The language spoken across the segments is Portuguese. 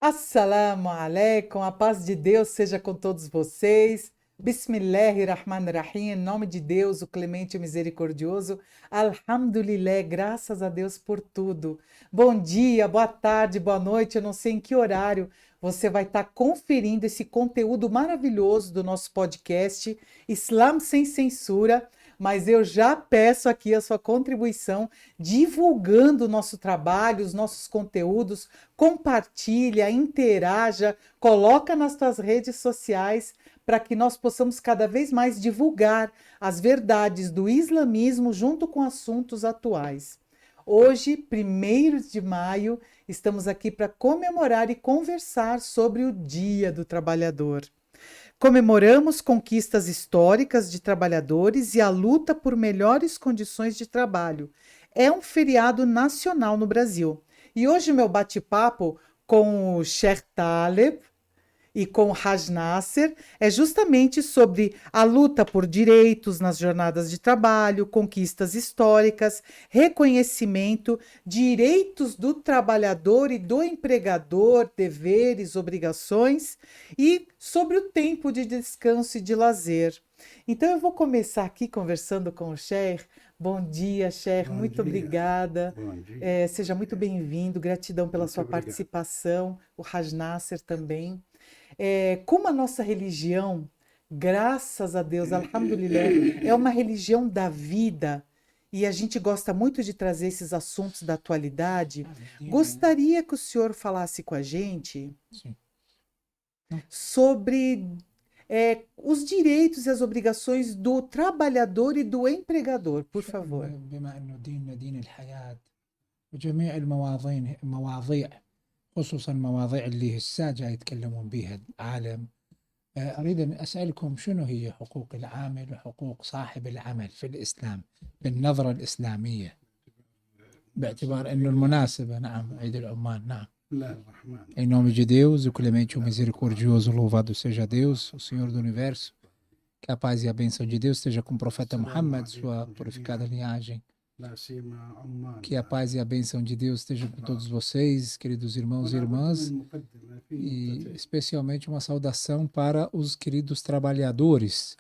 Assalamu alaikum, a paz de Deus seja com todos vocês. Bismillahirrahmanirrahim, em nome de Deus, o clemente e misericordioso. Alhamdulillah, graças a Deus por tudo. Bom dia, boa tarde, boa noite, eu não sei em que horário você vai estar conferindo esse conteúdo maravilhoso do nosso podcast Islam Sem Censura, mas eu já peço aqui a sua contribuição divulgando o nosso trabalho, os nossos conteúdos. Compartilha, interaja, coloca nas tuas redes sociais para que nós possamos cada vez mais divulgar as verdades do islamismo junto com assuntos atuais. Hoje, 1º de maio, estamos aqui para comemorar e conversar sobre o Dia do Trabalhador. Comemoramos conquistas históricas de trabalhadores e a luta por melhores condições de trabalho. É um feriado nacional no Brasil. E hoje o meu bate-papo com o Sheikh Taleb e com o Haj Nasser é justamente sobre a luta por direitos nas jornadas de trabalho, conquistas históricas, reconhecimento, direitos do trabalhador e do empregador, deveres, obrigações e sobre o tempo de descanso e de lazer. Então eu vou começar aqui conversando com o Sheikh. Bom dia, Sheikh, Bom muito dia, obrigada. bom dia. Seja muito bem-vindo, gratidão pela Muito sua obrigado. participação, o Haj Nasser também. Como a nossa religião, graças a Deus, alhamdulillah, é uma religião da vida, e a gente gosta muito de trazer esses assuntos da atualidade, gostaria que o senhor falasse com a gente Sim. sobre os direitos e as obrigações do trabalhador e do empregador, por favor. بما أنه ديننا دين الحياة وجميع المواضيع خصوصا المواضيع اللي هسه جاي يتكلمون بها العالم. أريد أن أسألكم شنو هي حقوق العامل وحقوق صاحب العمل في الإسلام بالنظرة الإسلامية باعتبار أنه المناسبة نعم عيد العمال نعم. Em nome de Deus, o clemente e o misericordioso, louvado seja Deus, o Senhor do Universo. Que a paz e a bênção de Deus esteja com o profeta Muhammad, sua purificada linhagem. Que a paz e a bênção de Deus esteja com todos vocês, queridos irmãos e irmãs, e especialmente uma saudação para os queridos trabalhadores.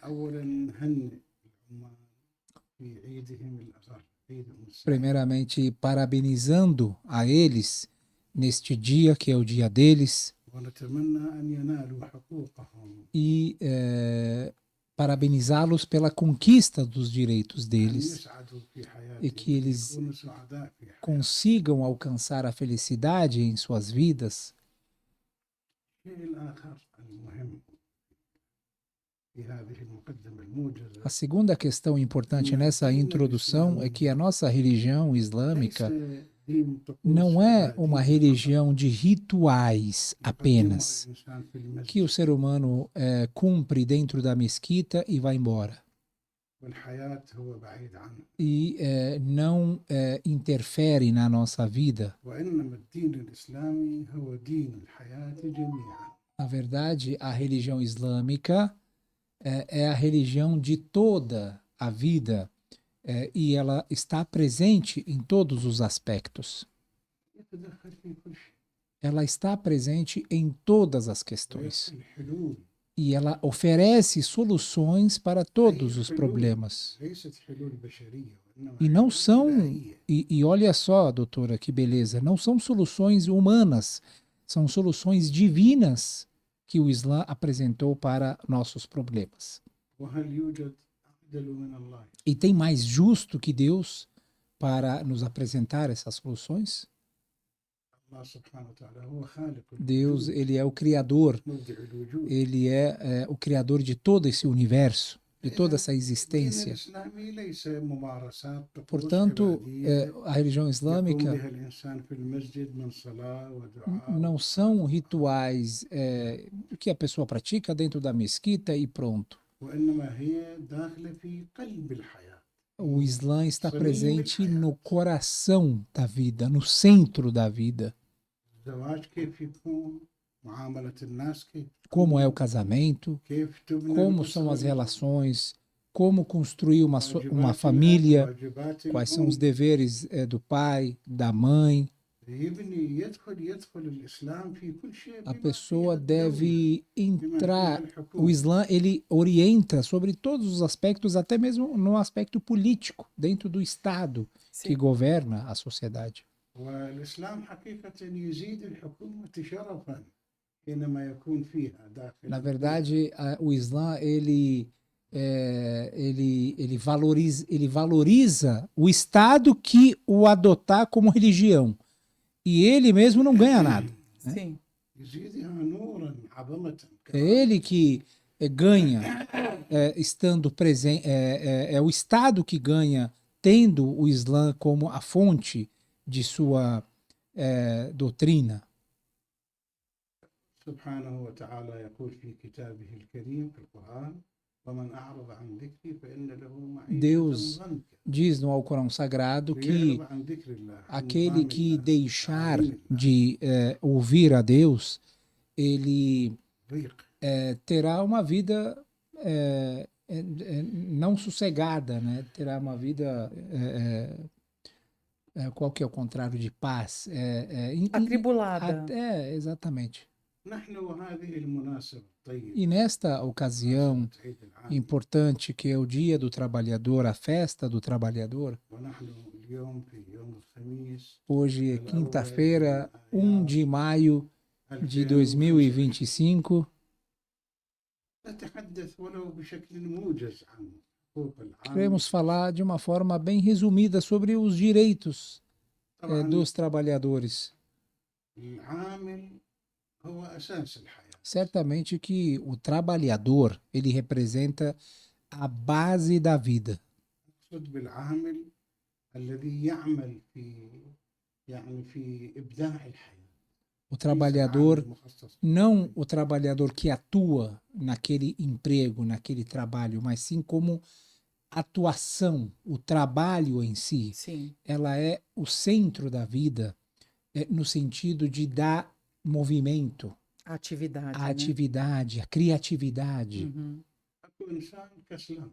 Primeiramente, parabenizando a eles neste dia, que é o dia deles, e parabenizá-los pela conquista dos direitos deles e que eles consigam alcançar a felicidade em suas vidas. A segunda questão importante nessa introdução é que a nossa religião islâmica não é uma religião de rituais apenas, que o ser humano cumpre dentro da mesquita e vai embora. E não interfere na nossa vida. Na verdade, a religião islâmica é a religião de toda a vida, e ela está presente em todos os aspectos. Ela está presente em todas as questões. E ela oferece soluções para todos os problemas. E não são, e olha só, doutora, que beleza, não são soluções humanas, são soluções divinas que o Islã apresentou para nossos problemas. E tem mais justo que Deus para nos apresentar essas soluções? Deus, ele é o Criador, ele é o Criador de todo esse universo, de toda essa existência. Portanto, a religião islâmica não são rituais que a pessoa pratica dentro da mesquita e pronto. O Islã está presente no coração da vida, no centro da vida. Como é o casamento, como são as relações, como construir uma família, quais são os deveres do pai, da mãe, يبني يدخل الإسلام في كل شيء A بما pessoa فيها الدولة deve بما فيها entrar. O الحكومة. Islã, ele orienta sobre todos os aspectos, até mesmo no aspecto político, dentro do Estado que Sim. governa a sociedade. والإسلام حقيقة يزيد الحكومة شرفا حينما يكون فيها داخل Na الدولة. verdade, o Islã ele valoriza o Estado que o adotar como religião. E ele mesmo não ganha nada. Sim. يزيدها نورا عظمة É ele que ganha estando presente, é o Estado que ganha tendo o Islã como a fonte de sua doutrina. سبحانه وتعالى يقول في كتابه الكريم في القرآن ومن أعرض عن ذكري فإن له معيشة Deus ضنكا diz no Alcorão Sagrado que يعرض عن ذكر الله عن aquele نظام que الله deixar تعاليم الله de ouvir a Deus, ele ضيق terá uma vida não sossegada, né? Terá uma vida. Qual que é o contrário de paz? Atribulada. Exatamente. نحن وهذه المناسبة الطيبة E nesta ocasião مناسبة عيد العام importante, que é o Dia do Trabalhador, a festa do trabalhador, ونحن اليوم في يوم الخميس hoje é الأول quinta-feira, من 1 آيار de maio de 2025 2025, نتحدث ولو بشكل موجز عن حقوق العامل. queremos falar de uma forma bem resumida sobre os direitos طبعا dos trabalhadores. العامل هو أساس الحياة. Certamente que o trabalhador, ele representa a base da vida. أقصد بالعامل الذي يعمل في إبداع الحياة. O trabalhador, ليس عامل مخصص. não o trabalhador que atua naquele emprego, naquele trabalho, mas sim como atuação, o trabalho em si. Sim. Ela é o centro da vida, no sentido de dar movimento, A atividade. a né? atividade, a criatividade. Uhum. أكو إنسان كسلان.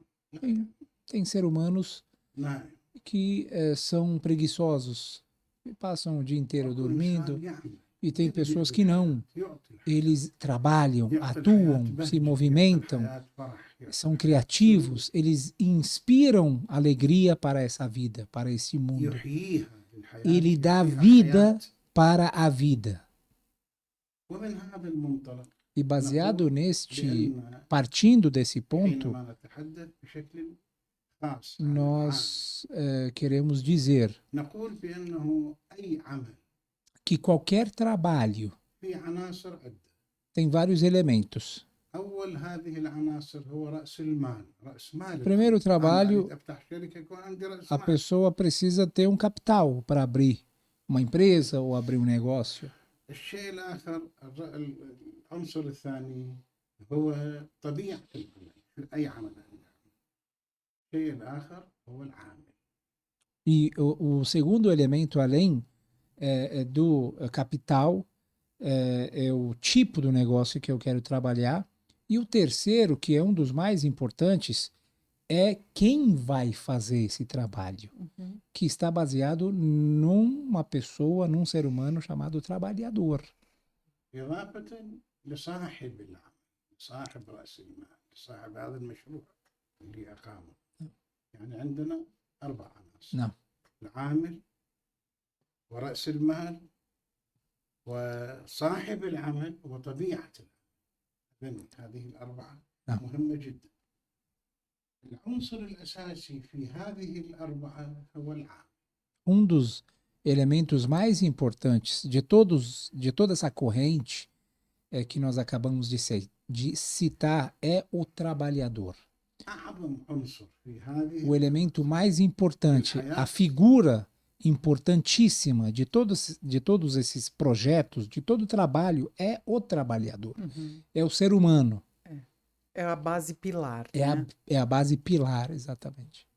Tem seres humanos نائم. que são preguiçosos, e passam o dia inteiro أكو dormindo, إنسان يعمل. e tem يبدع pessoas que não. يعطي الحياة. Eles trabalham, يعطي atuam, الحياة se بهجة، movimentam, يعطي الحياة فرح، يعطي são الحياة criativos, eles inspiram alegria para essa vida, para esse mundo. يحييها الحياة، Ele dá يحييها vida حياة. para a vida. ومن هذا المنطلق E baseado neste, بأن partindo desse ponto, حينما نتحدث بشكل خاص عن العامل nós queremos dizer نقول بأنه أي عمل que qualquer trabalho في عناصر عدة. tem vários elementos. أول هذه العناصر هو رأس المال. رأس مال Primeiro العمل. trabalho, أنا أريد أفتح شركة يكون عندي رأس a مال. pessoa precisa ter um capital para abrir uma empresa ou abrir um negócio. الشيء الآخر العنصر الثاني هو طبيعة العمل في أي عمل. الشيء الآخر هو العامل. E o segundo elemento, além do capital, é o tipo do negócio que eu quero trabalhar. E o terceiro, que é um dos mais importantes, é quem vai fazer esse trabalho, Uhum. que está baseado numa pessoa, num ser humano chamado trabalhador. إضافة لصاحب العمل، صاحب رأس المال، صاحب هذا المشروع اللي أقامه. يعني عندنا 4 عناصر. نعم. العامل ورأس المال وصاحب العمل وطبيعة العمل. هذه ال4 نعم. مهمة جدا. العنصر الأساسي في هذه ال4 هو العامل. Dos elementos mais importantes de toda essa corrente que nós acabamos de citar é o trabalhador. أعظم عنصر في هذه O elemento mais importante, a figura importantíssima de todos esses projetos, de todo o trabalho, é o trabalhador. Uhum. É o ser humano. É a base pilar. É a base pilar, exatamente.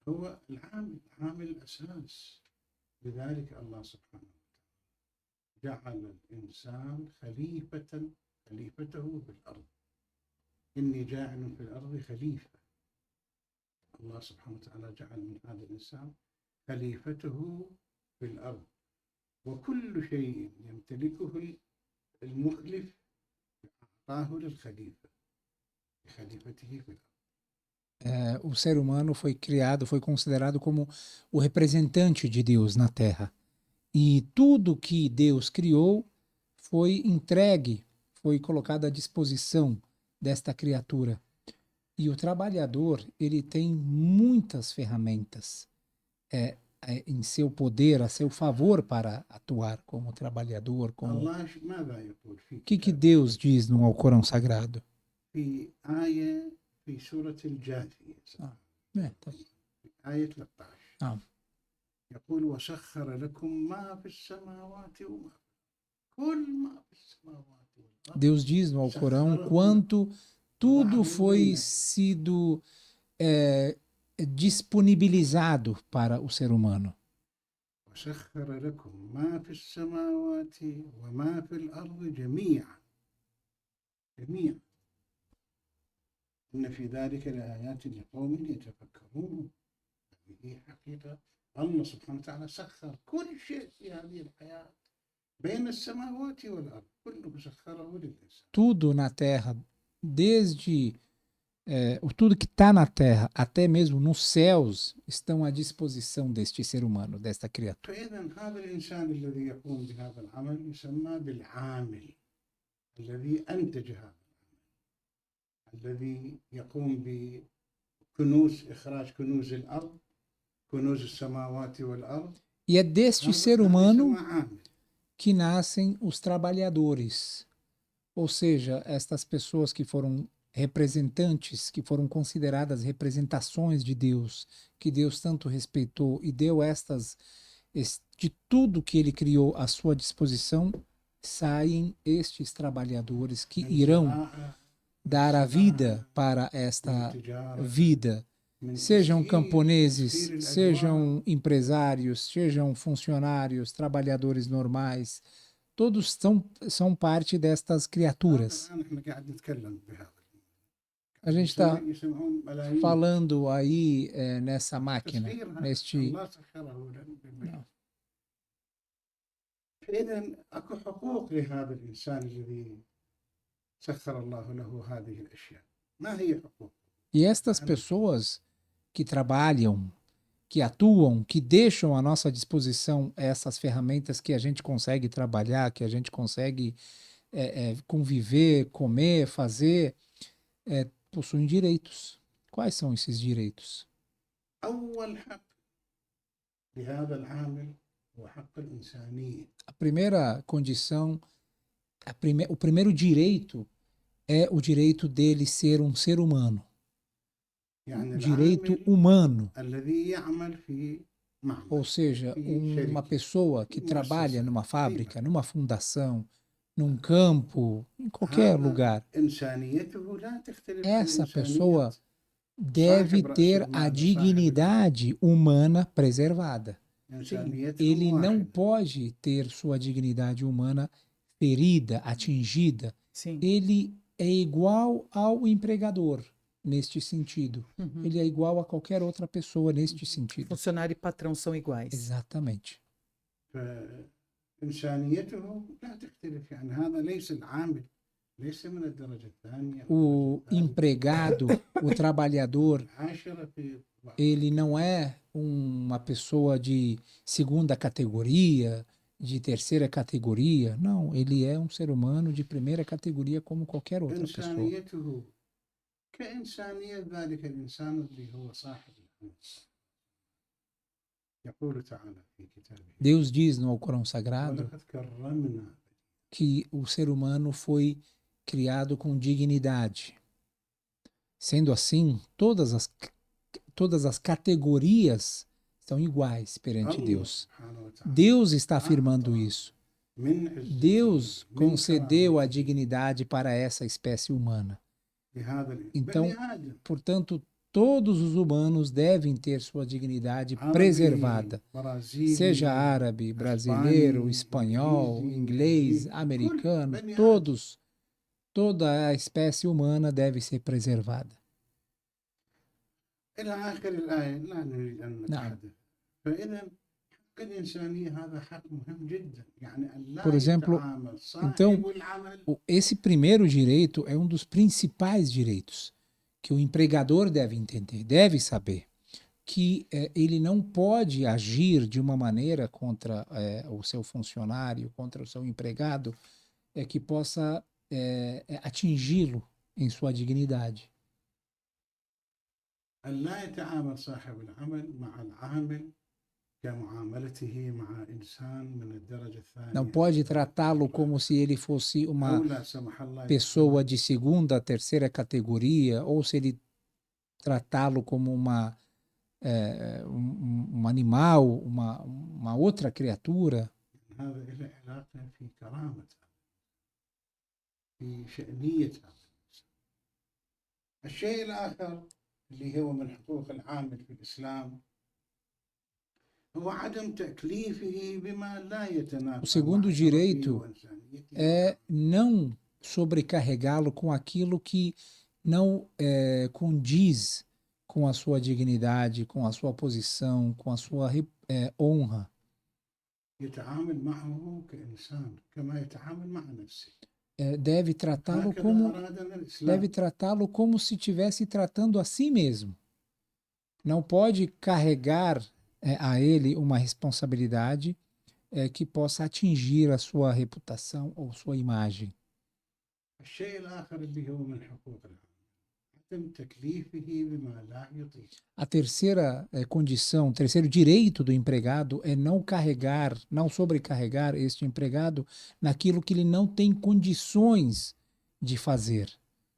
هو العامل، عامل الأساس. لذلك الله سبحانه وتعالى جعل الإنسان خليفته في الأرض. إني جاعل في الأرض خليفة. الله سبحانه وتعالى جعل من هذا الإنسان خليفته في الأرض وكل شيء يمتلكه المخلف أعطاه للخليفة لخليفته في الأرض. O ser humano foi criado, foi considerado como o representante de Deus na Terra. E tudo que Deus criou foi entregue, foi colocado à disposição desta criatura. E o trabalhador, ele tem muitas ferramentas em seu poder, a seu favor para atuar como trabalhador. Como... الله ماذا يقول في O que كتابه؟ Deus diz no Alcorão Sagrado? في آية في سورة الجاثية Tá. آية 13 Ah. يقول وسخر لكم ما في السماوات وما كل ما في السماوات والأرض. Deus diz no Alcorão quanto tudo foi sido disponibilizado para o ser humano. وسخر لكم ما في السماوات وما في الأرض جميعا إن في ذلك لآيات لقوم يتفكرون. هذه حقيقة الله سبحانه وتعالى سخر كل شيء في هذه الحياة بين السماوات والأرض كله سخره للإنسان. Tudo na Terra, desde tudo que está na Terra, até mesmo nos céus, estão à disposição deste ser humano, desta criatura. فإذا هذا الإنسان الذي يقوم بهذا العمل يسمى بالعامل الذي أنتج هذا العمل الذي يقوم بكنوز إخراج كنوز الأرض كنوز السماوات والأرض. E é deste ser هذا humano يسمى عامل. que nascem os trabalhadores, ou seja, estas pessoas que foram representantes, que foram consideradas representações de Deus, que Deus tanto respeitou e deu de tudo que ele criou à sua disposição, saem estes trabalhadores que irão dar a vida para esta vida. Sejam camponeses, sejam empresários, sejam funcionários, trabalhadores normais, todos são parte destas criaturas. A gente está falando aí nessa máquina, neste... فإذا أكو حقوق لهذا الإنسان الذي سخر الله له هذه الأشياء. ما هي حقوق؟ E estas pessoas que trabalham, que atuam, que deixam à nossa disposição essas ferramentas que a gente consegue trabalhar, que a gente consegue conviver, comer, fazer, possuem direitos. Quais são esses direitos? أول حق لهذا العامل هو حق الإنسانية. A primeira condição, o primeiro direito é o direito dele ser um ser humano. Direito humano. Ou seja, uma pessoa que trabalha numa fábrica, numa fundação, num campo, em qualquer lugar. Essa pessoa deve ter a dignidade humana preservada. Ele não pode ter sua dignidade humana ferida, atingida. Sim. Ele é igual ao empregador neste sentido. Uhum. Ele é igual a qualquer outra pessoa neste sentido. Funcionário e patrão são iguais. Exatamente. O empregado, o trabalhador, ele não é uma pessoa de segunda categoria, de terceira categoria. Não, ele é um ser humano de primeira categoria como qualquer outra pessoa. Deus diz no Alcorão Sagrado que o ser humano foi criado com dignidade. Sendo assim, todas as categorias são iguais perante Deus. Deus está afirmando isso. Deus concedeu a dignidade para essa espécie humana. Então, portanto, todos os humanos devem ter sua dignidade preservada. Seja árabe, brasileiro, espanhol, inglês, americano, toda a espécie humana deve ser preservada. إلى آخر الآية لا نريد أن نتحدث. فإذا حق حق الإنسانية هذا حق مهم جدا، يعني أن لا Por exemplo, يتعامل então, صاحب العمل esse primeiro direito é um dos principais direitos que o empregador deve entender, deve saber que ele não pode agir de uma maneira contra o seu funcionário, contra o seu empregado, que possa atingi-lo em sua dignidade. أن لا يتعامل صاحب العمل مع العامل كمعاملته مع إنسان من الدرجة الثانية Não pode tratá-lo como se ele fosse أو uma لا سمح الله pessoa de segunda, terceira categoria, ou se ele tratá-lo como um animal, uma outra criatura. هذا له علاقة في كرامته، في شأنية هذا. الشيء الآخر اللي هو من حقوق العامل في الإسلام هو عدم تكليفه بما لا يتنافى O segundo مع شرفه direito وإنسانيته é não sobrecarregá-lo com aquilo que não condiz com a sua dignidade, com a sua posição, com a sua honra. يتعامل معه كإنسان كما يتعامل مع نفسه. Deve tratá-lo هكذا como أرادنا الإسلام. deve tratá-lo como se estivesse tratando a si mesmo. Não pode carregar a ele uma responsabilidade que possa atingir a sua reputação ou sua imagem. الشيء الآخر اللي هو من حقوق العامل عدم تكليفه بما لا يطيق. A terceira condição, o terceiro direito do empregado é não carregar, não sobrecarregar este empregado naquilo que ele não tem condições de fazer.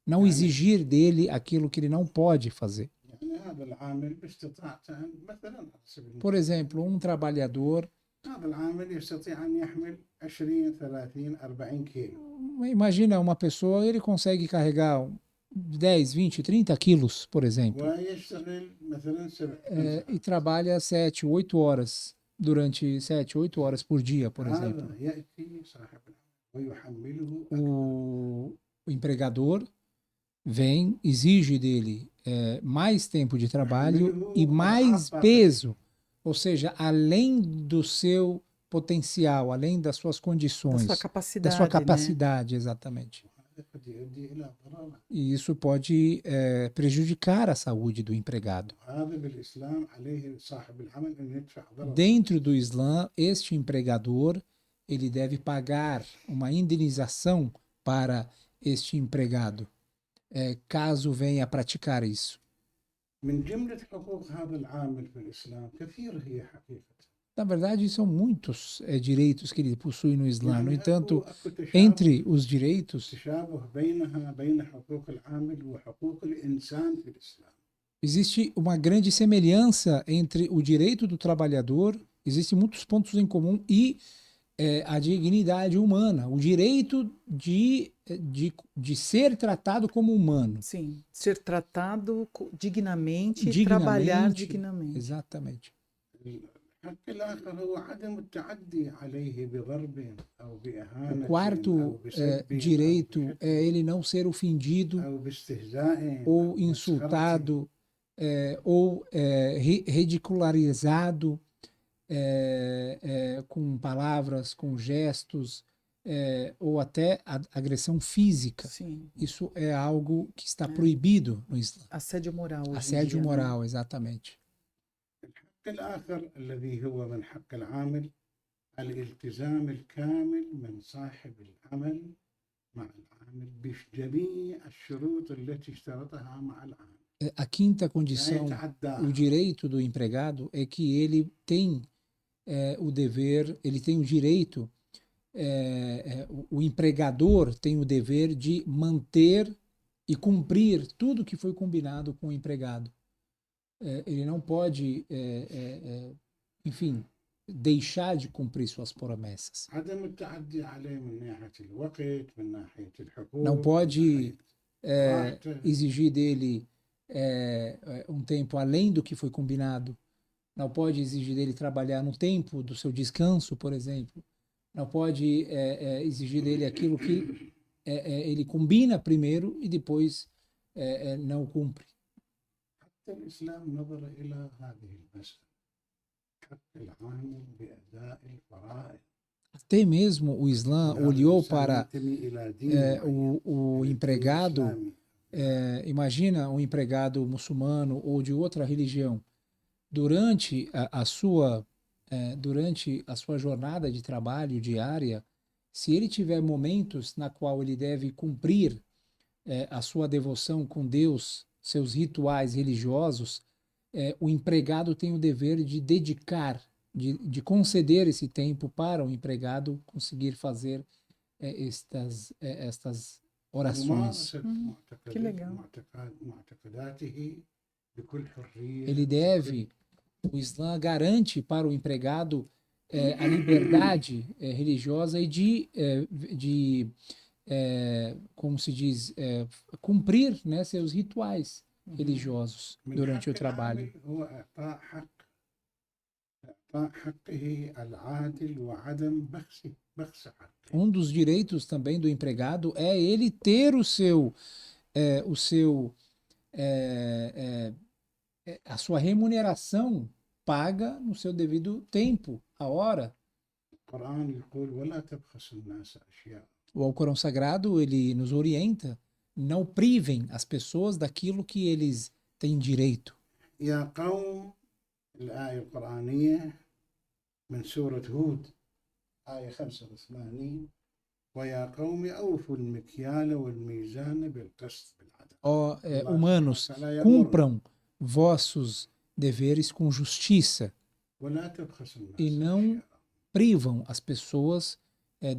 Não exigir dele aquilo que ele não pode fazer. يعني هذا العامل باستطاعته مثلا على سبيل Por exemplo, um trabalhador, هذا العامل يستطيع أن يحمل 20 30 40 كيلو imagina uma pessoa, ele consegue carregar 10, 20, 30 quilos, por exemplo, ويشتغل مثلا 7 e ساعات. trabalha 7, 8 horas, durante 7, 8 horas por dia, por exemplo. هذا يأتي صاحب العمل ويحمله أكثر. O empregador vem, exige dele mais tempo de trabalho e mais peso, ou seja, além do seu potencial, além das suas Da condições, sua da capacidade, sua né? capacidade, exatamente. هذا قد يؤدي إلى ضرر. E isso pode prejudicar a saúde do empregado. هذا بالإسلام عليه صاحب العمل أن يدفع ضرر. Dentro do Islã, este empregador ele deve pagar uma indenização para este empregado, caso venha a praticar isso. من جملة حقوق هذا العامل في الإسلام كثير هي حقيقة. Na verdade, são muitos direitos que ele possui no Islã. No يعني entanto, أكو تشابه entre os direitos, تشابه بينها بين حقوق العامل وحقوق الإنسان في الإسلام. existe uma grande semelhança entre o direito do trabalhador, existem muitos pontos em comum, e a dignidade humana, o direito de ser tratado como humano. Sim, ser tratado dignamente e trabalhar dignamente. Exatamente. الحق الآخر هو عدم التعدي عليه بضرب أو بإهانة O quarto أو بسب direito أو é ele não ser ofendido أو باستهزاء ou أو مسخرة. insultado ou ridicularizado com palavras, com gestos ou até agressão física. Sim, Isso é algo que está proibido no Islã. assédio moral hoje em Assédio dia, né? moral, exatamente. الحق الآخر الذي هو من حق العامل الالتزام الكامل من صاحب العمل مع العامل بجميع الشروط التي اشترطها مع العامل. A quinta لا condição, يتعداها. o direito do empregado é que ele tem o dever, ele tem o direito, o empregador tem o dever de manter e cumprir tudo que foi combinado com o empregado. Ele não pode, enfim, deixar de cumprir suas promessas. عدم التعدي عليه من ناحية الوقت من ناحية الحقوق Não من pode ناحية راحته. exigir dele um tempo além do que foi combinado. Não pode exigir dele trabalhar no tempo do seu descanso, por exemplo. Não pode exigir dele aquilo que ele combina primeiro e depois não cumpre. حتى الإسلام نظر إلى هذه المسألة. حق العامل بأداء الفرائض. Até mesmo o Islã هذا olhou الإنسان para ينتمي إلى دين معين، o إلى الدين empregado. الإسلامي. Imagina um empregado muçulmano ou de outra religião, durante durante a sua jornada de trabalho diária, se ele tiver momentos na qual ele deve cumprir a sua devoção com Deus, seus rituais religiosos, o empregado tem o dever de dedicar, de conceder esse tempo para o empregado conseguir fazer estas orações. وممارسة que legal. معتقداته بكل حرية. Ele deve, o Islã garante para o empregado a liberdade religiosa e como se diz, cumprir, né, seus rituais religiosos من durante o حق trabalho. العامل هو إعطاء حقه العادل وعدم بخس حقه. Um dos direitos também do empregado é ele ter a sua remuneração paga no seu devido tempo, a hora. القرآن يقول ولا تبخسوا الناس أشياء. O Alcorão Sagrado, ele nos orienta, não privem as pessoas daquilo que eles têm direito. يا قوم، الآية القرآنية من سورة هود آية 85: ويا قوم أوفوا المكيال والميزان بالقسط بالعدل. Ó humanos, cumpram vossos deveres com justiça ولا تبخسوا الناس e não أشياء. privam as pessoas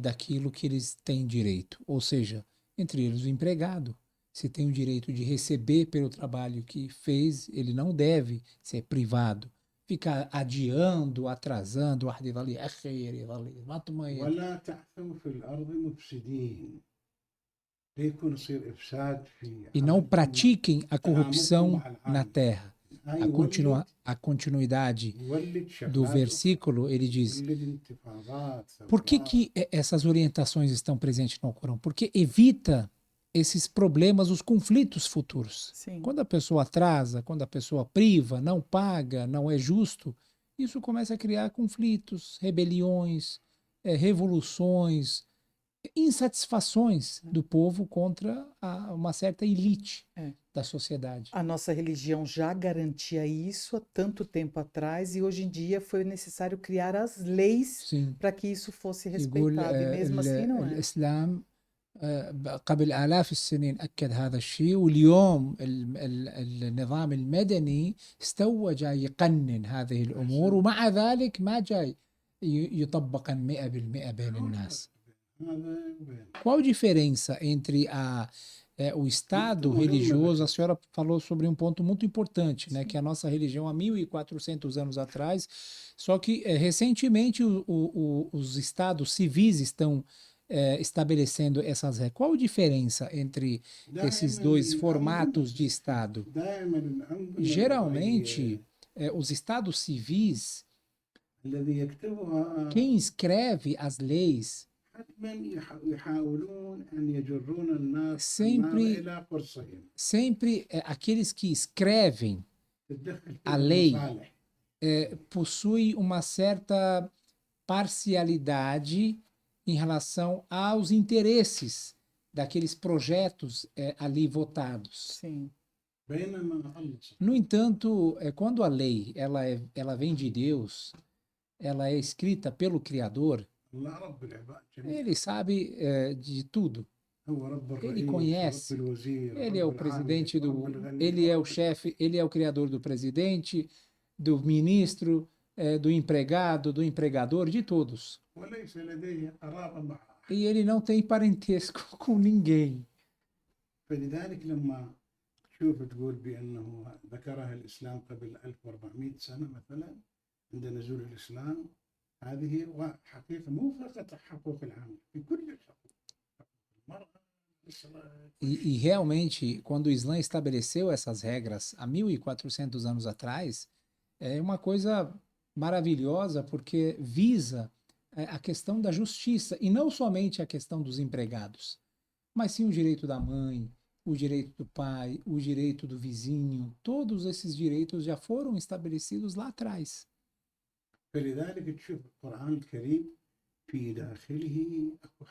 daquilo que eles têm direito. Ou seja, entre eles o empregado. Se tem o direito de receber pelo trabalho que fez, ele não deve ser privado. Ficar adiando, atrasando, ولا تعثوا في الأرض مفسدين. ليكون يصير إفساد في e não عملكم pratiquem a corrupção مع العامل. na terra. هاي A continuidade يولد do شغلات versículo, ele diz: يولد انتفاضات por que ثورات. que essas orientações estão presentes no Alcorão? Porque evita esses problemas, os conflitos futuros. Sim. Quando a pessoa atrasa, quando a pessoa priva, não paga, não é justo, isso começa a criar conflitos, rebeliões, revoluções, insatisfações do povo contra uma certa elite da sociedade. A nossa religião já garantia isso há tanto tempo atrás e hoje em dia foi necessário criar as leis Sim. para que isso fosse يقول respeitado. E mesmo assim não é. الإسلام قبل آلاف السنين أكد هذا الشيء، واليوم النظام المدني استوى جاي يقنن هذه الأمور، ومع ذلك ما جاي يطبقا 100% بين الناس. Qual a diferença entre o Estado religioso? A senhora falou sobre um ponto muito importante, né, que a nossa religião há 1400 anos atrás, só que recentemente os estados civis estão estabelecendo essas regras. Qual a diferença entre esses dois formatos de Estado? Geralmente, os estados civis, quem escreve as leis sempre aqueles que escrevem a lei possuem uma certa parcialidade em relação aos interesses daqueles projetos ali votados. Sim. No entanto, quando a lei ela vem de Deus, ela é escrita pelo Criador, ele sabe de tudo. Ele conhece. Ele é o presidente ele é o chefe, ele é o criador do presidente, do ministro, do empregado, do empregador, de todos. E ele não tem parentesco com ninguém. فلذلك لما تشوف تقول بأنه ذكرها الإسلام قبل 1400 سنة مثلا عند نزول الإسلام، هذه حقيقة مو فقط حقوق العامل، في كل الحقوق. E realmente, quando o Islã estabeleceu essas regras há 1400 anos atrás, é uma coisa maravilhosa porque visa a questão da justiça e não somente a questão dos empregados, mas sim o direito da mãe, o direito do pai, o direito do vizinho. Todos esses direitos já foram estabelecidos lá atrás. فلذلك تشوف القرآن الكريم في داخله أكو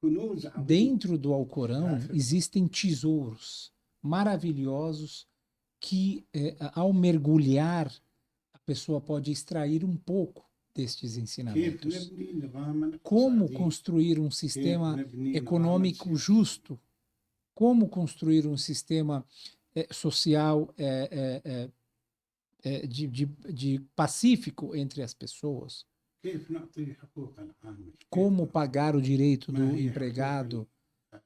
كنوز عظيمة. Dentro do Alcorão existem tesouros maravilhosos que, ao mergulhar, a pessoa pode extrair um pouco destes كيف ensinamentos. نبني نظاما Como اقتصادي، construir um كيف sistema نبني نظاما econômico سياسي. justo, como construir um sistema social de pacífico entre as pessoas, كيف نعطي حقوق العامل، كيف como pagar o direito ما do هي empregado, حقوق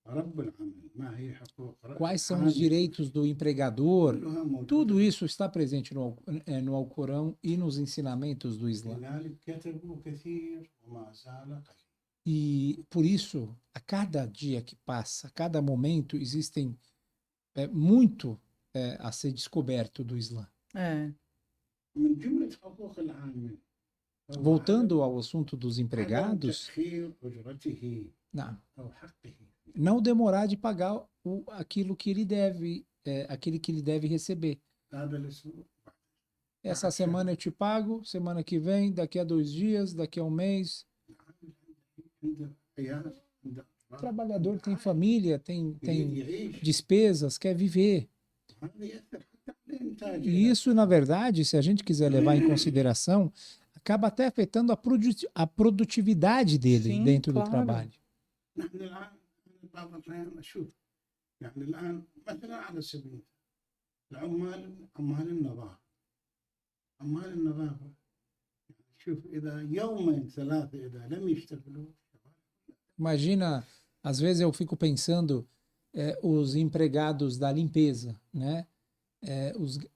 رب العمل، ما هي حقوق quais são os العامل. direitos do empregador. كلها موجودة. Tudo isso está presente no Alcorão e nos ensinamentos do Islã. لذلك كتبوا كثير وما زال قليل. E por isso, a cada dia que passa, a cada momento, existem muito a ser descoberto do Islã. É. من جملة حقوق العامل هو Voltando ao assunto dos عدم empregados, تأخير أجرته não, أو حقه. não demorar de pagar aquilo que ele deve, aquele que ele deve receber. هذا الأسبوع Essa semana eu te pago, semana que vem, daqui a 2 dias, daqui a um mês. عنده عيال، عنده O trabalhador tem família, tem يعيش. despesas, quer viver. هذا يأثر حتى على إنتاجه. E isso, na verdade, se a gente quiser levar em consideração, acaba até afetando a produtividade dele Sim, dentro do claro. trabalho. نحن الآن بعض الأحيان أشوف يعني الآن مثلا على سبيل المثال عمال النظافة، عمال النظافة شوف إذا يومين 3 إذا لم يشتغلوا. Imagina, às vezes eu fico pensando os empregados da limpeza, né?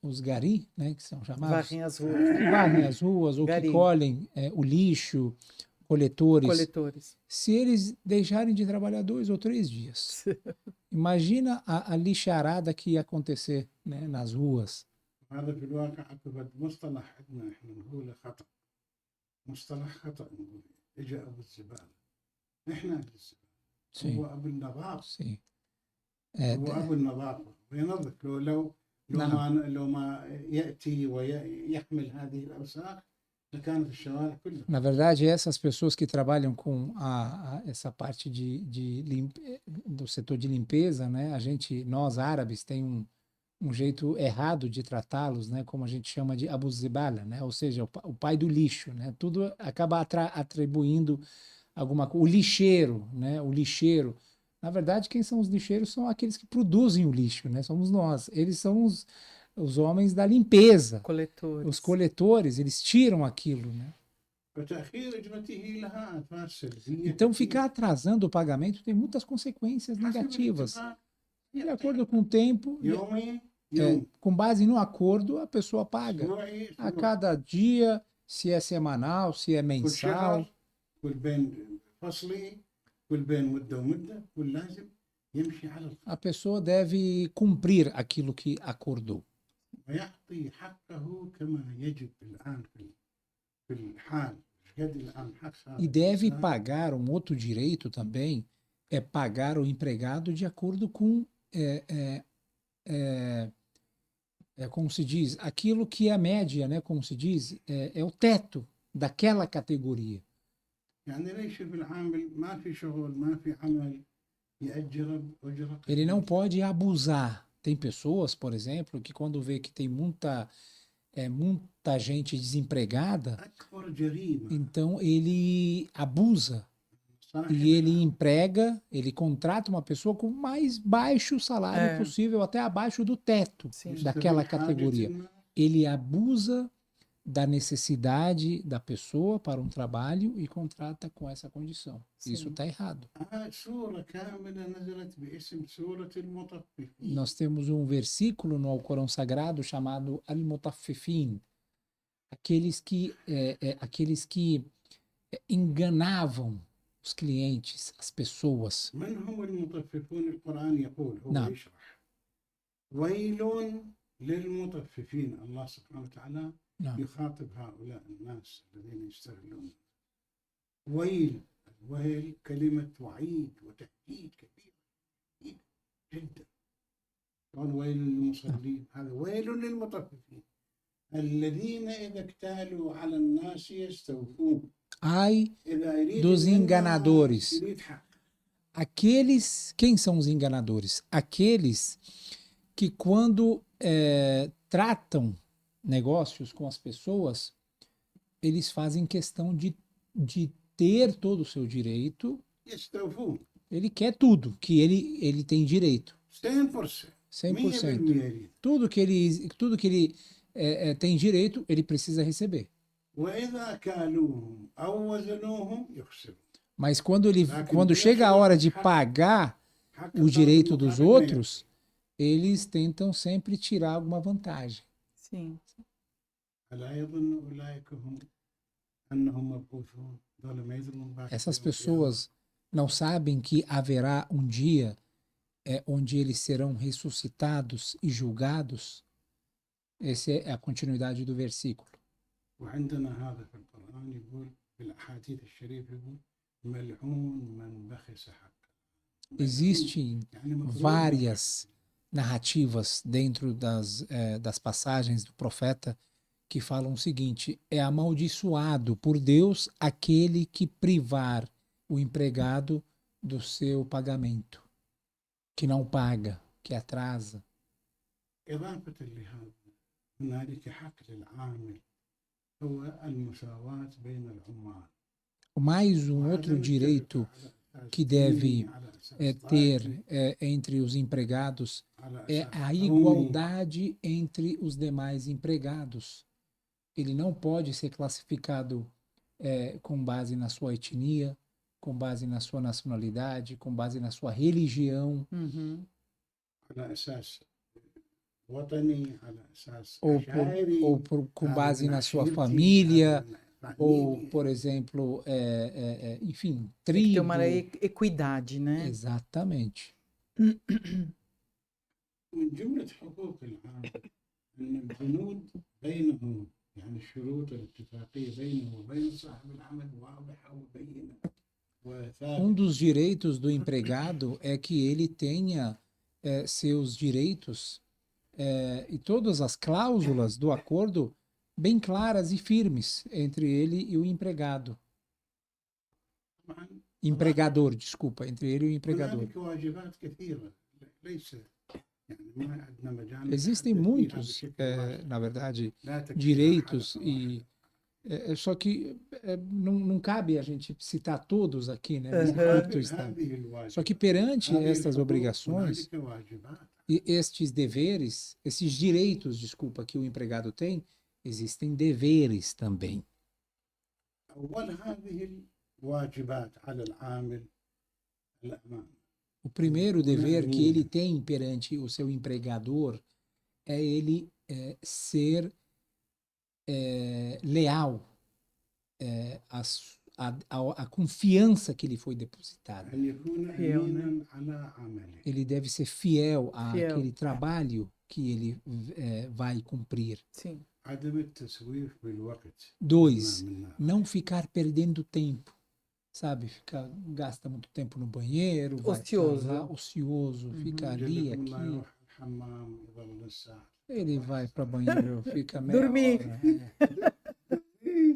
Os gari, né? Que são chamados, Varrem as ruas. que varrem as ruas ou que Gari. colhem o lixo, coletores. Coletores. Se eles deixarem de trabalhar 2 ou 3 dias, imagina a lixarada que ia acontecer, né, nas ruas. هذا في الواقع أكبر مصطلح عندنا إحنا نقوله خطأ، مصطلح خطأ نقول إجا أبو الزبالة، إحنا أبو الزبالة، Sim, هو أبو النظافة، sim. هو أبو النظافة وينظف. نعم. لو ما يأتي ويحمل هذه الأوساخ لكان في الشوارع كلها. Na verdade, essas pessoas que trabalham com essa parte do setor de limpeza, né? Nós árabes, tem um jeito errado de tratá-los, né? Como a gente chama de Abu Zibala, né? Ou seja, o pai do lixo, né? Tudo acaba atribuindo alguma coisa. O lixeiro, né? O lixeiro. Na verdade, quem são os lixeiros são aqueles que produzem o lixo, né? Somos nós. Eles são os homens da limpeza. Coletores. Os coletores, eles tiram aquilo, né? فتأخير أجرته لها آثار سلبية. Então, ficar atrasando o pagamento tem muitas consequências negativas. De acordo com o tempo, يومي يوم com base no acordo, a pessoa paga. أسبوعي A أسبوع. cada dia, se é semanal, se é كل mensal. شهر كل بين فصلي كل بين مدة ومدة كل لازم يمشي على الخط A pessoa deve cumprir aquilo que acordou. ويعطي حقه كما يجب الآن في الحال. قد الآن حق هذا E deve الإنسان pagar um outro direito também, é pagar o empregado de acordo com, como se diz, aquilo que é a média, né? Como se diz, é o teto daquela categoria. يعني ليش في العامل ما في شغل ما في عمل يأجر أجرة Ele não قليلة. pode abusar. Tem pessoas, por exemplo, que quando vê que tem muita gente desempregada, أكبر جريمة então ele abusa صاحب e ele emprega, ele contrata uma pessoa com o mais baixo salário possível, até abaixo do teto Sim. daquela يستغل حاجة categoria. الناس. Ele abusa da necessidade da pessoa para um trabalho e contrata com essa condição. Sim. Isso está errado. سورة كاملة نزلت باسم سورة المطففين. Nós temos um versículo no Alcorão Sagrado chamado Al-Mutaffifin, aqueles que enganavam os clientes, as pessoas. من هم المطففون؟ القرآن يقول هو نعم. يشرح ويل للمطففين. الله سبحانه وتعالى Não. يخاطب هؤلاء الناس الذين يستغلون. ويل، الويل كلمة وعيد وتهديد كبير جدا. قال ويل للمصلين، هذا ويل للمطففين. الذين إذا اكتالوا على الناس يستوفون Ai إذا يريد dos من الناس enganadores. يريد حق. Quem são os enganadores? Aqueles que quando tratam negócios com as pessoas, eles fazem questão de ter todo o seu direito. يستوفون Ele quer tudo que ele tem direito. 100%. 100%. 100% يريد. Tudo que ele tem direito, ele precisa receber. وإذا كالوهم أو وزنوهم يخسرون. Mas quando chega a hora de pagar حق o direito الطرف dos المقابل ما outros, eles tentam sempre tirar alguma vantagem. Sim. ألا يظن أولئك هم أنهم مبعوثون. دول ما يدرون باقي Essas يوم pessoas não sabem que haverá um dia onde eles serão ressuscitados e julgados? Essa é a continuidade do versículo. وعندنا هذا في القرآن يقول في الأحاديث الشريفة يقول ملعون من بخس حقه. Existem يعني مطلوب várias narrativas dentro das passagens do profeta que falam o seguinte: é amaldiçoado por Deus aquele que privar o empregado do seu pagamento, que não paga, que atrasa. إضافة لهذا هنالك حق للعامل هو المساواة بين العمال. Mais um outro وعدم direito التفرقة على أساس que deve ديني، على أساس ter طائفي، entre os empregados على é أساس a قومي. igualdade entre os demais empregados. Ele não pode ser classificado com base na sua etnia, com base na sua nacionalidade, com base na sua religião, Uhum. على أساس وطني، على أساس ou, عشائري، com هذا base من na sua عشيرتي، família, هذا من ou, فاميلي. por exemplo, enfim, Tem que ter uma tribo. equidade, né? Exatamente. من جملة حقوق العامل أن البنود بينهم، يعني الشروط الاتفاقية بينه وبين صاحب العمل واضحة وبينة Um وثابتة. dos direitos do empregado é que ele tenha seus direitos e todas as cláusulas do acordo bem claras e firmes entre ele e o empregado. طبعا Empregador, desculpa, entre ele e o empregador. هنالك واجبات كثيرة ليس يعني ما عندنا مجال Existem نتحدث فيها muitos, بشكل واسع. na verdade, لا تكفي direitos حلقة e واحدة. só que não cabe a gente citar todos aqui, né? Nesse Aham. curto مقابل instante. هذه الواجبات، Só que perante هذه estas الحقوق obrigações, هنالك واجبات. e estes deveres, esses direitos, desculpa, que o empregado tem, existem deveres também. أول هذه الواجبات على العامل الأمانة. O primeiro dever que ele tem perante o seu empregador é ele ser leal à confiança que lhe foi depositada. أن يكون فيها أمينا على عمله. Ele deve ser fiel Fiel. àquele trabalho que ele vai cumprir. Sim. عدم التسويف بالوقت. 2, منا. não ficar perdendo tempo. Sabe, gasta muito tempo no banheiro, vai pra Ocioso. lá, ocioso, fica ali, جنبكم الله aqui. يروح الحمام يظل نص ساعة. Ele vai para banheiro, fica meia Dormir. hora.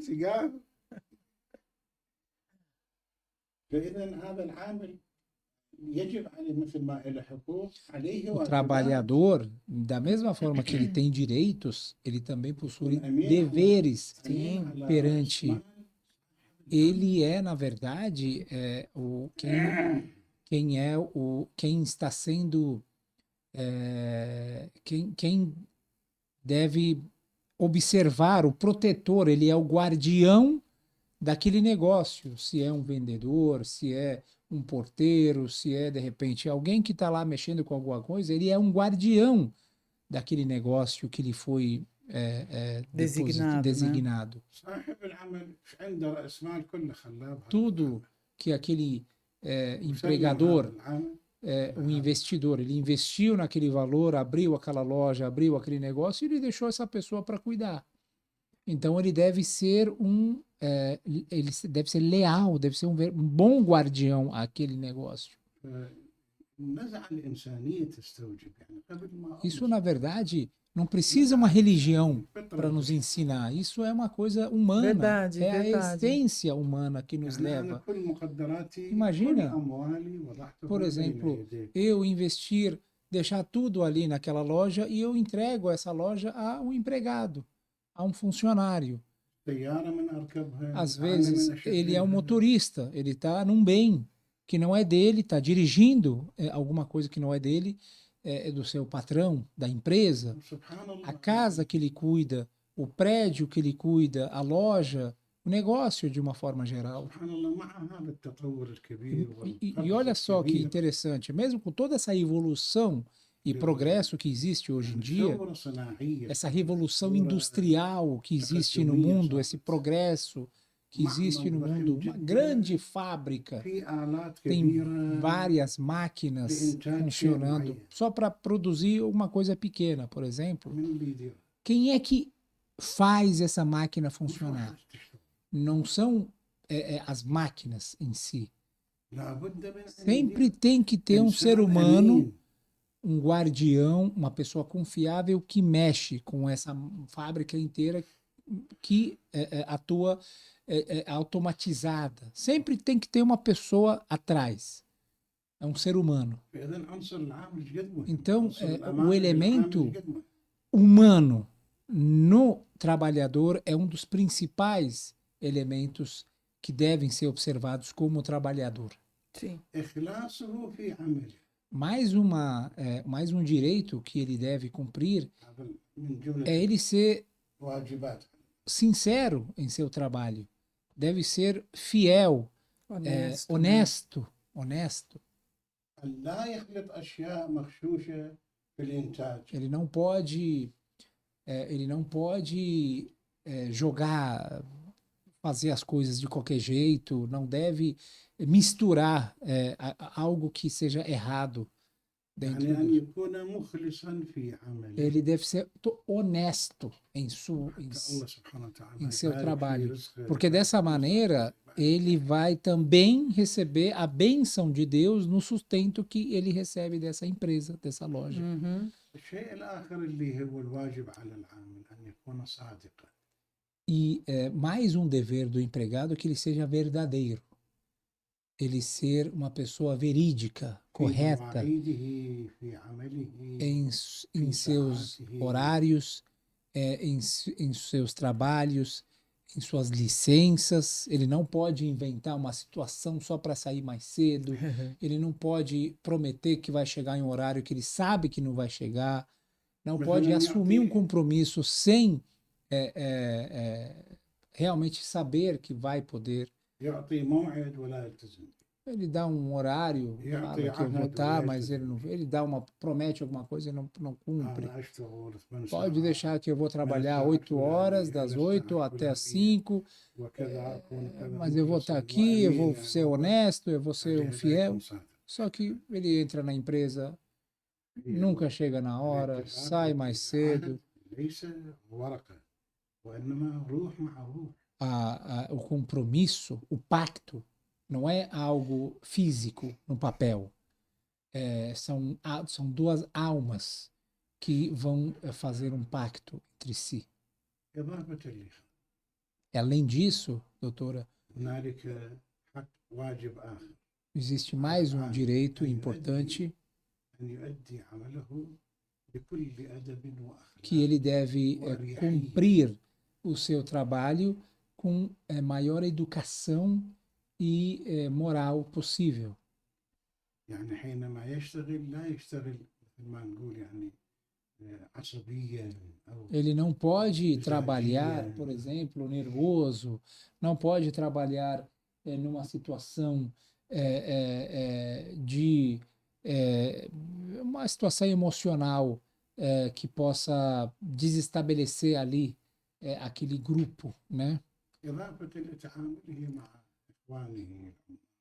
سيجار. فإذا هذا العامل يجب عليه مثل ما له حقوق عليه O واجبات. trabalhador, da mesma forma que ele tem direitos, ele também possui يكون أمين على- deveres. أمين على perante رأس مال. Ele é, na verdade, quem está sendo, quem deve observar, o protetor, ele é o guardião daquele negócio, se é um vendedor, se é um porteiro, se é, de repente, alguém que está lá mexendo com alguma coisa, ele é um guardião daquele negócio que lhe foi Designado, né? designado. صاحب العمل عنده رأس مال كله خلاه بهذا Tudo العمل. que aquele وسلم empregador, هذا العمل. o investidor, ele investiu naquele valor, abriu aquela loja, abriu aquele negócio e ele deixou essa pessoa para cuidar. Então ele deve ser ele deve ser leal, deve ser um bom guardião àquele negócio. النزعة الإنسانية تستوجب يعني قبل ما Isso, na verdade, não precisa uma religião para فطرة nos ensinar. Isso é uma coisa humana. Verdade, É a verdade. essência humana que nos يعني أنا leva. كل مقدراتي كل Imagina, أموالي por وضعتها بين exemplo, يديك eu investir, deixar tudo ali naquela loja e eu entrego essa loja a um empregado, a um funcionário. سيارة من أركبها Às آلة من vezes, ele é um أشغلها motorista, ele está num bem que não é dele, está dirigindo alguma coisa que não é dele, é do seu patrão, da empresa. سبحان A الله casa que ele cuida, o prédio que ele cuida, a loja, o negócio de uma forma geral. سبحان الله مع هذا التطور الكبير E olha والقفز só que الكبير interessante, mesmo com toda essa evolução e progresso que existe hoje em يعني dia, ثورة صناعية essa revolução ثورة industrial que existe no تقدمية mundo, esse صارت progresso que existe no معمل mundo, ضخم uma جدا grande fábrica, في آلات tem كبيرة várias máquinas لإنتاج شيء funcionando معين só para produzir uma coisa pequena, por exemplo. من اللي يدير Quem é que faz essa máquina مش funcionar? واحد تشتغل Não são as máquinas em si. لابد من أن Sempre يدير tem que ter um ser إنسان humano, أمين um guardião, uma pessoa confiável que mexe com essa fábrica inteira que atua automatizada. Sempre tem que ter uma pessoa atrás. É um ser humano. فإذا عنصر العامل ايش قد مهم Então, عنصر o الأمان بالعامل elemento ايش قد مهم humano no trabalhador é um dos principais elementos que devem ser observados como trabalhador. Sim. إخلاصه في عمله Mais um direito que ele deve cumprir هذا من جملة é ele ser واجبات sincero em seu trabalho. Deve ser fiel, Honesto. honesto. أن لا يخلط أشياء مغشوشة في الإنتاج Ele não pode jogar, fazer as coisas de qualquer jeito, não deve misturar algo que seja errado dentro يعني أن do... يكون مخلصا في عمله Ele deve ser honesto em الله سبحانه وتعالى em seu يبارك في trabalho, رزقه porque dessa maneira ele vai também receber a bênção de Deus no sustento que ele recebe dessa empresa, dessa loja. Uhum. الشيء الآخر اللي هو الواجب على العامل أن يكون صادقا E mais um dever do empregado é que ele seja verdadeiro. Ele ser uma pessoa verídica, في correta مواعيده في عمله em seus horários, em seus trabalhos, em suas licenças. Ele não pode inventar uma situação só para sair mais cedo. Ele não pode prometer que vai chegar em um horário que ele sabe que não vai chegar. Não Mas pode ele não assumir um tem- compromisso sem realmente saber que vai poder. يعطي موعد ولا يلتزم Ele dá um horário, fala que eu vou estar, mas ele não, ele promete alguma coisa e não cumpre. أنا أشتغل 8 Pode ساعات deixar que eu vou trabalhar الساعة 8 horas, الفلانية das إلى 8 الساعة até as الفلانية 5, وكذا أكون كذا mas eu vou estar مخلصا aqui, eu vou وأمينا ser honesto, eu vou ser عليه um لا fiel. يكون صادق. Só que ele entra na empresa, هي nunca chega na hora, الاتفاق sai mais cedo. العهد ليس ورقة وإنما روح مع روح O compromisso, o pacto, não é algo físico no papel. São duas almas que vão fazer um pacto entre si. إضافة لي Além disso, doutora, هنالك حق واجب آخر existe mais um direito importante أن يؤدي عمله بكل أدب وأخلاق que ele deve cumprir o seu trabalho com maior educação e moral possível. يعني حينما يشتغل لا يشتغل مثل ما نقول يعني عصبيا أو Ele não pode Misericórdia. trabalhar, por exemplo, nervoso, não pode trabalhar numa situação de uma situação emocional que possa desestabelecer ali aquele grupo, né? إضافة لتعامله مع إخوانه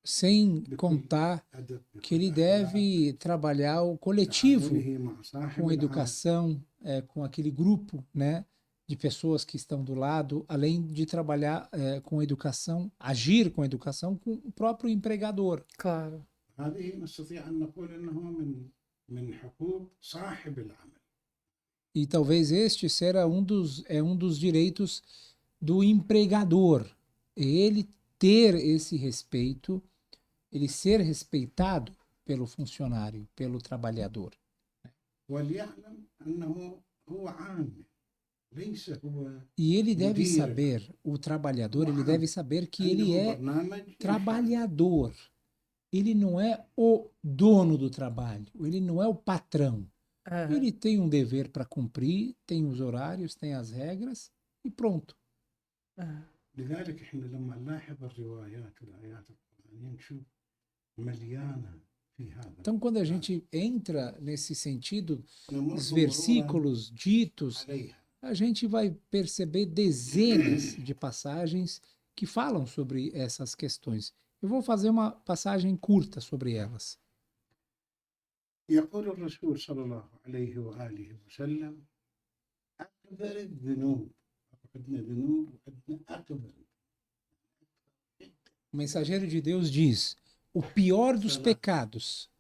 Sem contar أدب que ele بكل deve trabalhar o coletivo تعامله مع صاحب com العمل. educação, com aquele grupo, né, de pessoas que estão do lado, além de trabalhar com educação, agir com educação com o próprio empregador. Claro. هذه نستطيع أن نقول أنه من حقوق صاحب العمل. E talvez este será um dos direitos do empregador. Ele ter esse respeito, ele ser respeitado pelo funcionário, pelo trabalhador. وليعلم أنه هو عامل ليس هو E ele deve مدير. saber, o trabalhador, ele deve saber que ele عنده é برنامج trabalhador. Ele não é o dono do trabalho, ele não é o patrão. Aham. Ele tem um dever para cumprir, tem os horários, tem as regras e pronto. Aham. لذلك احنا لما نلاحظ الروايات والآيات القرآنية نشوف مليانة في هذا. Então, quando a gente entra nesse sentido, نمر os مرورا versículos ditos, عليها. a gente vai perceber dezenas de passagens que falam sobre essas questões. Eu vou fazer uma passagem curta sobre elas. يقول الرسول صلى الله عليه وآله وسلم أكبر الذنوب، عندنا ذنوب وعندنا أكبر. O mensageiro de Deus diz: o pior dos pecados.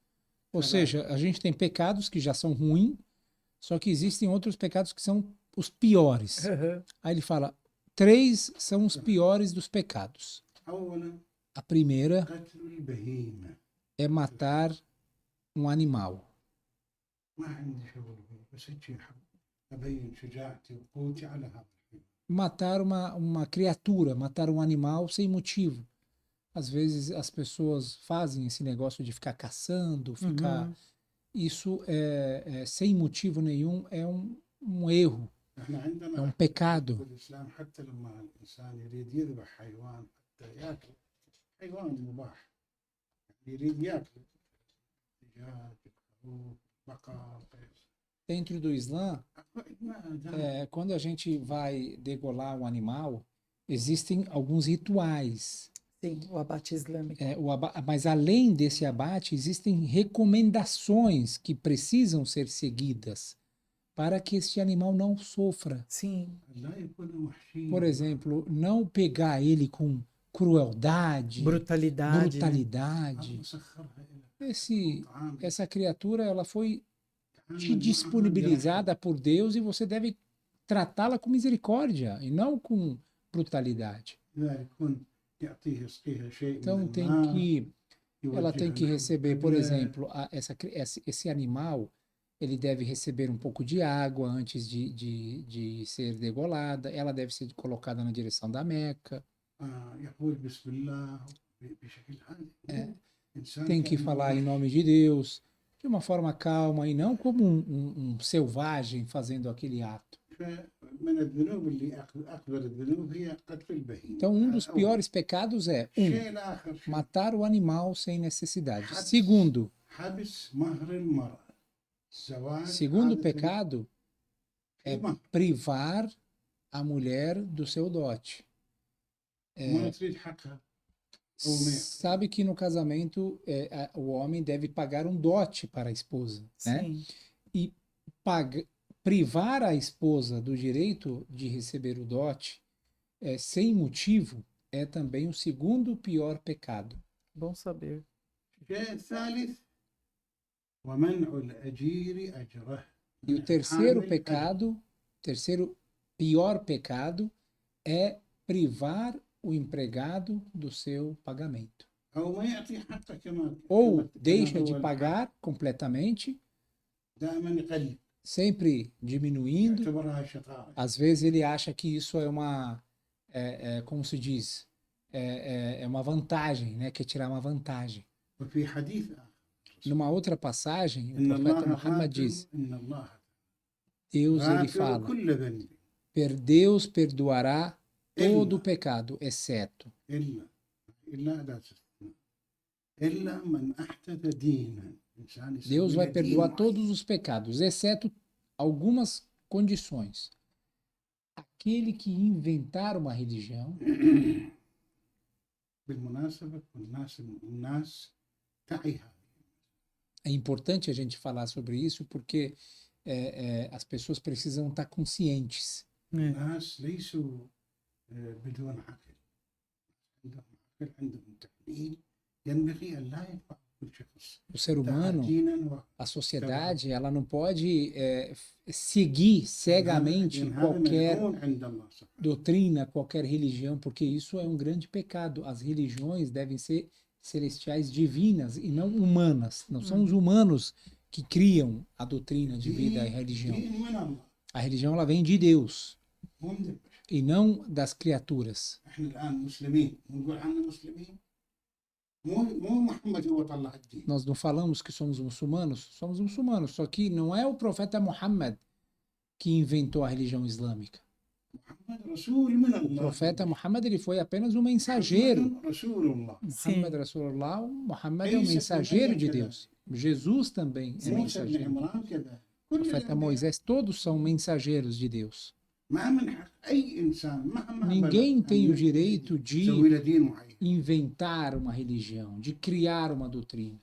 Ou seja, a gente tem pecados que já são ruins, só que existem outros pecados que são os piores. Aham. Aí ele fala: 3 são os piores dos pecados. أولا A primeira قتل البهيمة. é matar um animal. ما عندي شغل فيه بس هيك أبين شجاعتي وقوتي على هذا الحين. Matar uma criatura, matar um animal sem motivo. Às vezes as pessoas fazem esse negócio de ficar caçando, ficar. Uhum. Isso sem motivo nenhum é um erro, احنا é عندنا um pecado. في الإسلام حتى لما الإنسان يريد يذبح حيوان حتى يأكل حيوان مباح يريد يأكل دجاج خروف بقر Dentro do Islã, ما quando a gente vai degolar um animal, existem alguns rituais. Sim, o abate islâmico. Mas além desse abate, existem recomendações que precisam ser seguidas para que este animal não sofra. Sim. لا يكون وحشيا. Por exemplo, não pegar ele com crueldade, Brutalidade, né? brutalidade. مسخرها إلى طعام Essa criatura, ela foi te تعامل معها disponibilizada por Deus e você deve tratá-la com misericórdia e não com brutalidade. لا يكون يعطيه يسقيها شيء من Então tem الماء que, ela tem يوجهها que نحو receber, por القبلة. exemplo, esse animal, ele deve receber um pouco de água antes de ser degolada, ela deve ser colocada na direção da Meca, يقول بسم الله بشكل هادئ. إنسان tem que كأنه falar em وحش. nome de Deus, de uma forma calma e não como um selvagem fazendo aquele ato. فمن الذنوب اللي أكبر الذنوب هي قتل البهيمة. Então, um dos هذا أول. piores pecados é, الشيء الآخر شيء matar o animal sem necessidade. حبس Segundo, حبس مهر المرأة. الزواج segundo عادة pecado في é مهر. privar a mulher do seu dote. ما تريد حقها أو ما Sabe que no casamento o homem deve pagar um dote para a esposa, né? Sim. E privar a esposa do direito de receber o dote sem motivo é também o segundo pior pecado. Bom saber. الشيء الثالث ومنع الأجير أجره. E o terceiro العامل pecado, terceiro pior pecado é privar o empregado do seu pagamento. أو ما يعطي حقه كما Ou كما deixa هو de الحق. pagar completamente, دائما يقلل sempre diminuindo. يعتبرها شقاء. Às vezes ele acha que isso é como se diz, é uma vantagem, né? Quer tirar uma vantagem. وفي حديث آخر Numa outra passagem, o إن profeta الله Muhammad غافر diz, إن الله Deus ele غافر fala, كل ذنب Deus perdoará todo o إلا pecado, exceto. إلا لا تستثنى إلا من أحدث دينا. إنسان يسوي Deus vai له دين perdoar معين. todos os pecados, exceto algumas condições. Aquele que inventar uma religião, بالمناسبة الناس تعي هذا. é importante a gente falar sobre isso porque as pessoas precisam estar conscientes. É. الناس ليسوا بدون عقل. عندهم عقل عندهم تحليل. ينبغي أن لا يفعل كل شخص O ser دعا humano, دينا a sociedade, ela não pode seguir cegamente لأن هذا qualquer ملعون عند الله سبحانه. doutrina, qualquer religião, porque isso é um grande pecado. As religiões devem ser celestiais divinas e não humanas. Não são os humanos que criam a doutrina de vida e religião. دين من الله A religião ela vem de Deus مو من البشر. e não das criaturas. احنا الان مسلمين ونقول عننا مسلمين، مو محمد هو طلع الدين. Nós não falamos que somos muçulmanos, só que não é o profeta Muhammad que inventou a religião islâmica. محمد رسول من O الله. profeta Muhammad ele foi apenas um mensageiro. محمد رسول الله. Muhammad Rasulullah, Muhammad é um mensageiro de Deus. Jesus também é موسى بن mensageiro. عمران كذا. O profeta Moisés, todos são mensageiros de Deus. ما من حق اي انسان مهما Ninguém بلغ tem o أن direito يسوي de له دين معين. inventar uma religião, de criar uma doutrina.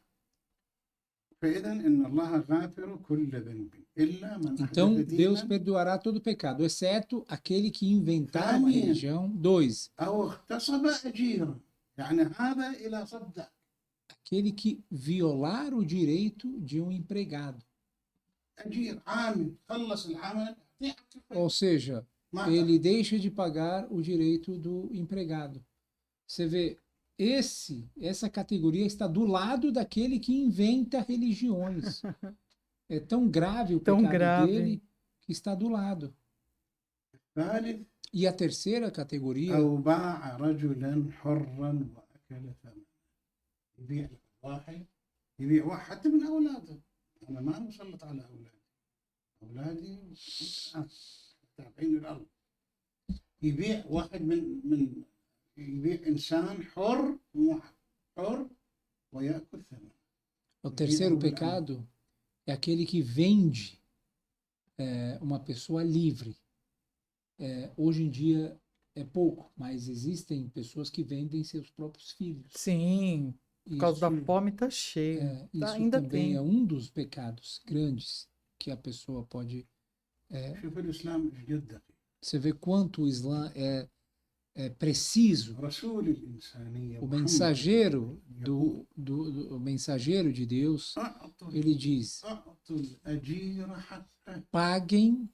فاذا ان الله غافر كل ذنب الا من Então, احدث Deus دينا perdoará todo pecado, exceto aquele que inventar uma religião. 2. او اغتصب اجيرا، يعني هذا الى صدق. Aquele que violar o direito de um empregado. اجير عامل خلص العمل يعطيه حقه. Ou seja, ما ele deixa de pagar o direito do empregado. Você vê, essa categoria está do lado daquele que inventa religiões. É tão grave o Tão pecado grave. dele que está do lado. ثالث E a terceira categoria, أو باع رجلا حرا وأكل ثمنه. يبيع واحد، يبيع واحد حتى من أولاده. أنا ما مسلط على أولادي، أولادي تابعين الأرض. يبيع واحد من يبيع إنسان حر ويأكل ثمنه. o terceiro pecado é aquele que vende uma pessoa livre. Hoje em dia é pouco, mas existem pessoas que vendem seus próprios filhos. Sim, por causa da Isso- fome tá cheio. isso ainda também tem. é um dos pecados grandes que a pessoa pode... شوف الإسلام إيش قد دقيق. Você vê quanto o Islã é preciso. رسول الإنسانية O محمد mensageiro يقول o mensageiro de Deus, ele diz: أعطوا الأجير حقه paguem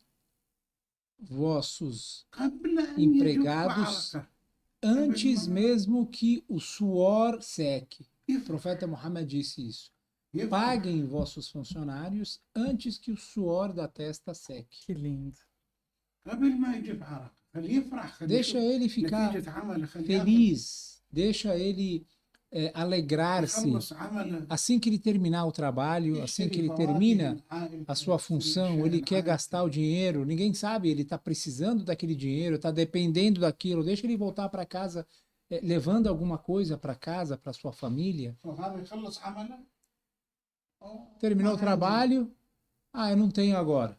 vossos قبل أن empregados يجب عرقه. antes mesmo que o suor seque. O يفرح profeta Muhammad disse isso. يفرح. Paguem vossos funcionários antes que o suor da testa seque. Que lindo. قبل ما يجب عرق خليه يفرح، خليه Deixa يشوف ele ficar نتيجة عمله، خليه feliz, deixa ele alegrar-se. يخلص عمله. Assim que ele terminar o trabalho, assim que ele termina a sua função, ele quer gastar o dinheiro, ninguém sabe, ele está precisando daquele dinheiro, está dependendo daquilo, deixa ele voltar para casa, levando alguma coisa para casa, para sua família. وهذا يخلص عمله. Terminou o trabalho, eu não tenho agora.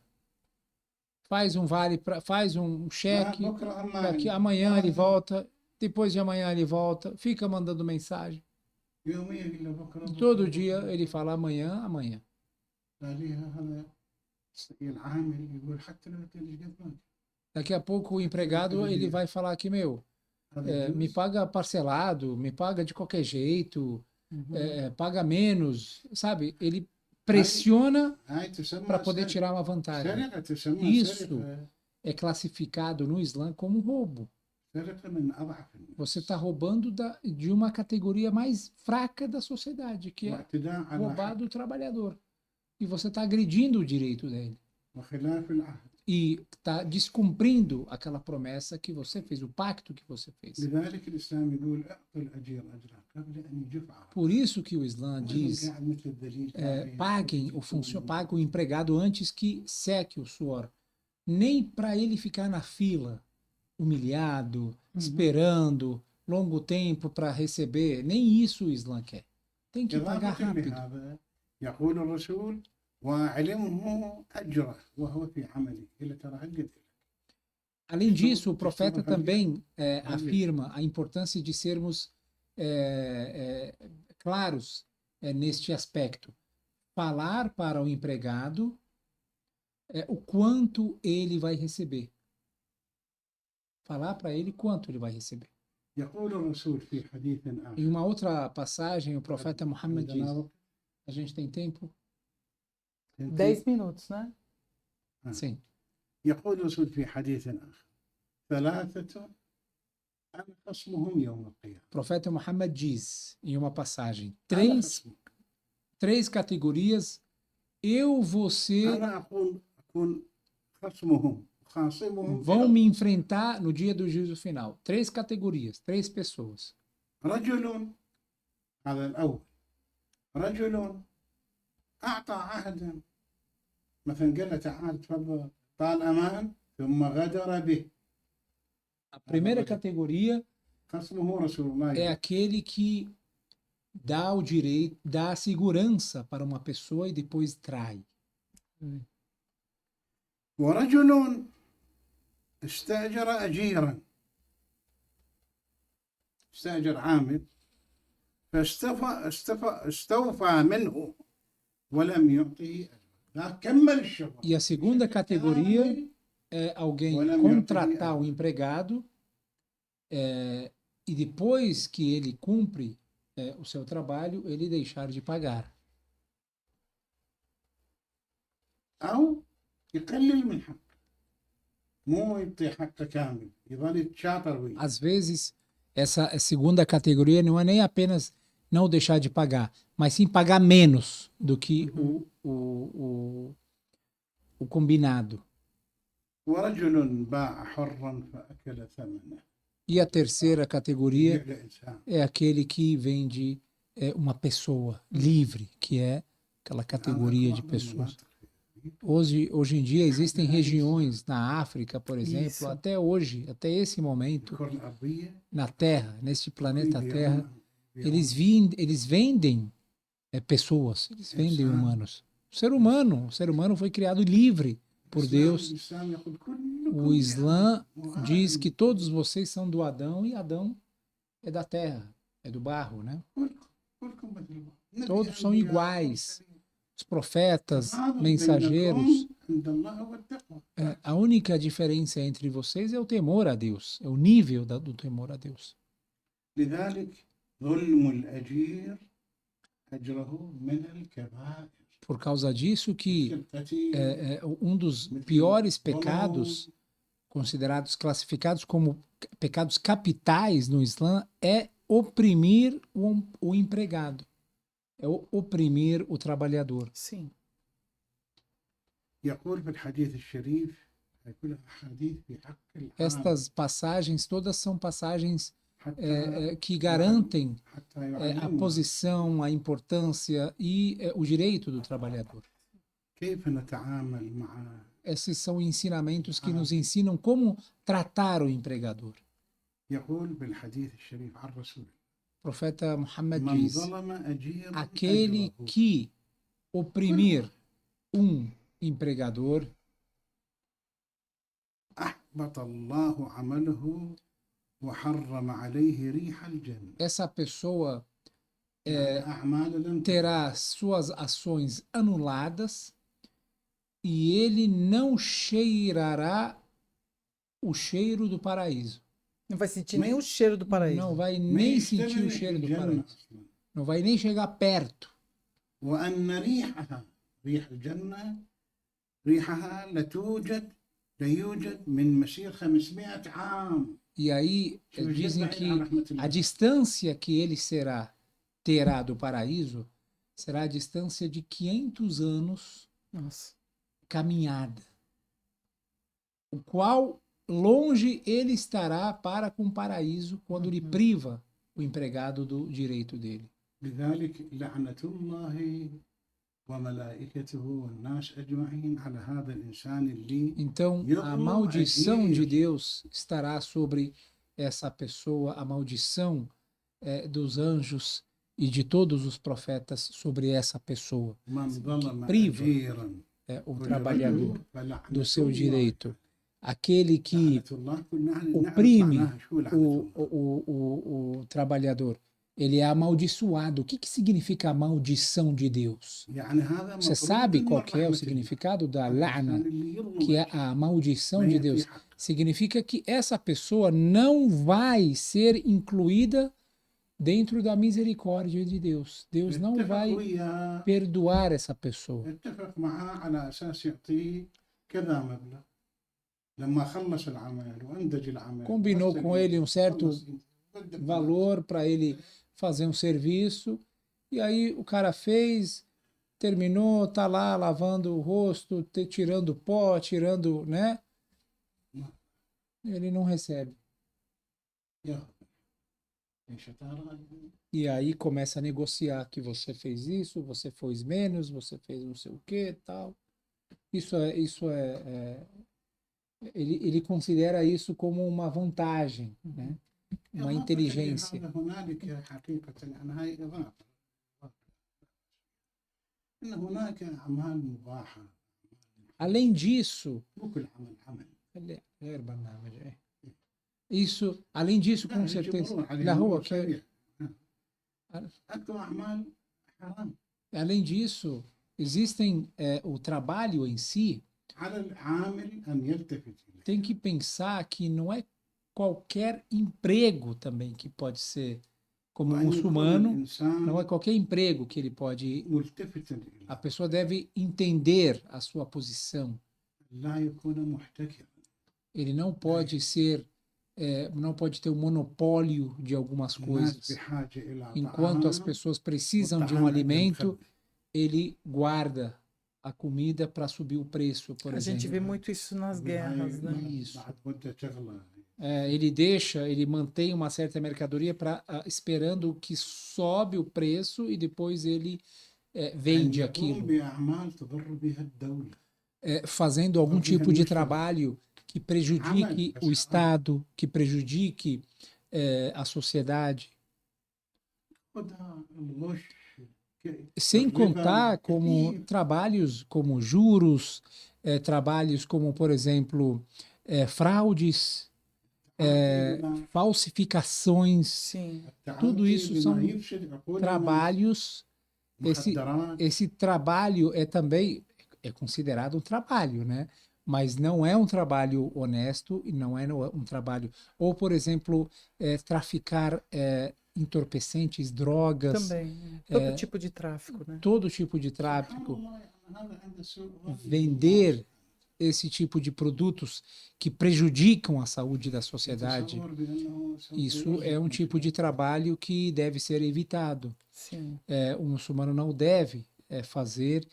Faz um cheque, daqui amanhã ele volta, depois de amanhã ele volta, fica mandando mensagem. يوميا يقول له بكره Todo dia ele fala amanhã. هذا العامل يقول حتى لو تلقى قد ما Daqui a pouco o empregado ele vai falar que, me paga parcelado, me paga de qualquer jeito, paga menos, sabe? Ele pressiona هاي تسمى para poder tirar uma vantagem. سرقة، تسمى Isso سرقة. é classificado no Islã como roubo. سرقة من أضعف الناس. Você está roubando de uma categoria mais fraca da sociedade, que é واعتداء على roubar حق do trabalhador. E você está agredindo o direito dele. وخلاف العهد. E está descumprindo aquela promessa que você fez, o pacto que você fez. لذلك الإسلام يقول اعطوا الأجير أجره قبل أن يجف عرقه. Por isso que o Islã diz, قاعد مثل الذليل paguem pague o empregado antes que seque o suor. Nem para ele ficar na fila, humilhado, esperando longo tempo para receber. Nem isso o Islã quer. Tem que pagar إضافة rápido. لهذا يقول الرسول وعلمه أجره وهو في عمله إلى ترى هالقد. Além disso, o profeta também afirma a importância de sermos claros neste aspecto. Falar para o empregado o quanto ele vai receber. Falar para ele quanto ele vai receber. يقول الرسول في حديث آخر. Em uma outra passagem, o profeta Muhammad diz: A gente tem tempo? 10 minutos, né? Sim. يقول الرسول في حديث آخر: ثلاثة أنا خصمهم يوم القيامة. O profeta Muhammad diz em uma passagem, أنا خصمهم. três categorias, eu, você, أنا أكون خصمهم خاصمهم في vão me الأرض. enfrentar no dia do juízo final. Três categorias, três pessoas. رجل، هذا الأول، رجل أعطى عهدا، مثلا قال له تعال تفضل طال أمان ثم غدر به. A primeira categoria خصمه رسول الله. é aquele que dá o direito, dá a segurança para uma pessoa e depois trai. ورجل استأجر أجيرا، استأجر عامل فاستوفى منه ولم يعطه أجرا، لا كمل الشغل. E a segunda categoria é alguém contratar o empregado e depois que ele cumpre o seu trabalho, ele deixar de pagar. أو يقلل من حقه، مو يعطي حقه كامل، يظل يتشاطر وياه. Às vezes, essa segunda categoria não é nem apenas não deixar de pagar, mas sim pagar menos do que o combinado. ورجل باع حرا فأكل ثمنه. E a terceira categoria يبيع لإنسان. é aquele que vende uma pessoa livre, que é aquela categoria de pessoas. Hoje em dia existem regiões na África, por exemplo, Isso. até hoje, até esse momento, na Terra, neste planeta Terra, eles vendem pessoas, eles vendem humanos. O ser humano foi criado livre por Deus. O Islã diz que todos vocês são do Adão e Adão é da terra, é do barro, né? Todos são iguais. Os profetas, mensageiros. A única diferença entre vocês é o temor a Deus, é o nível do temor a Deus. Por causa disso que um dos piores pecados, considerados, classificados como pecados capitais no Islã, é oprimir o empregado, é oprimir o trabalhador. Sim. Estas passagens todas são passagens que garantem a posição, a importância e o direito do trabalhador. Esses são ensinamentos que nos ensinam como tratar o empregador. O profeta Muhammad diz: aquele que oprimir um empregador, essa pessoa terá suas ações anuladas e ele não cheirará o cheiro do paraíso. Não vai sentir nem o cheiro do paraíso. Não vai nem sentir o cheiro do paraíso. Não vai nem chegar perto. E aí dizem que a distância que ele terá do paraíso será a distância de 500 anos caminhada, o qual longe ele estará para com o paraíso quando lhe priva o empregado do direito dele. Então, a maldição de Deus estará sobre essa pessoa, a maldição dos anjos e de todos os profetas sobre essa pessoa, que priva o trabalhador do seu direito. Aquele que oprime o trabalhador, ele é amaldiçoado. O que significa a maldição de Deus? Você sabe qual que é o significado da la'na, que é a maldição de Deus? Significa que essa pessoa não vai ser incluída dentro da misericórdia de Deus. Deus não اتفق vai وياه perdoar essa pessoa. اتفق معاه على أساس يعطيه كذا مبلغ لما خلص العمل وأنتج العمل Combinou وصل com ele um certo خلص بدأ valor para ele fazer um serviço, e aí o cara fez, terminou, tá lá lavando o rosto, tirando pó, tirando, né? Ele não recebe. ياخذ ايش ترى E aí começa a negociar que você fez isso, você fez menos, você fez não sei o que, tal. Ele considera isso como uma vantagem, né? Uma inteligência. هذا هنالك حقيقة يعني هاي إضافة أن هناك أعمال مباحة Além disso, مو كل عمل عمل além disso, لا com يجي certeza, مرور عليه na مرور rua, سريع أكو أعمال حرام além disso, existem o trabalho em si, على العامل أن يلتفت إليه tem que pensar que não é qualquer emprego também que pode ser como وأن يكون muçulmano, não é الإنسان qualquer emprego que ele pode. ملتفتا A إليه pessoa deve entender a sua posição. لا يكون محتكرا Ele não pode ser, não pode ter o monopólio de algumas الناس coisas. بحاجة إلى Enquanto as طعام pessoas precisam de um والطعام عندهم alimento, مخبز ele guarda a comida para subir o preço, por A gente vê exemplo. muito isso nas وبالهاي guerras, né? Isso. بعد مدة تغلى Ele mantém uma certa mercadoria esperando que sobe o preço e depois ele أن vende يقوم aquilo, بأعمال تضر بها الدولة fazendo algum tipo de trabalho que prejudique o Estado, que prejudique a sociedade, وده الغش sem الربا contar como كثير trabalhos como juros, trabalhos como, por exemplo, fraudes, التعاطي بما falsificações. Sim, Tudo التعاطي isso بما são يفسد عقول الناس trabalhos. مخدرات Esse trabalho também considerado um trabalho, né? Mas não é um trabalho honesto e não é um trabalho. Ou, por exemplo, traficar entorpecentes, drogas, também. Todo tipo de tráfico, né? todo tipo de سبحان tráfico, الله يعني هذا عنده سوء ظن vender esse tipo de produtos que prejudicam a saúde da sociedade. يتصور بأنه سوف Isso é um يرزق tipo de trabalho que deve ser evitado. Sim. O muçulmano não deve fazer.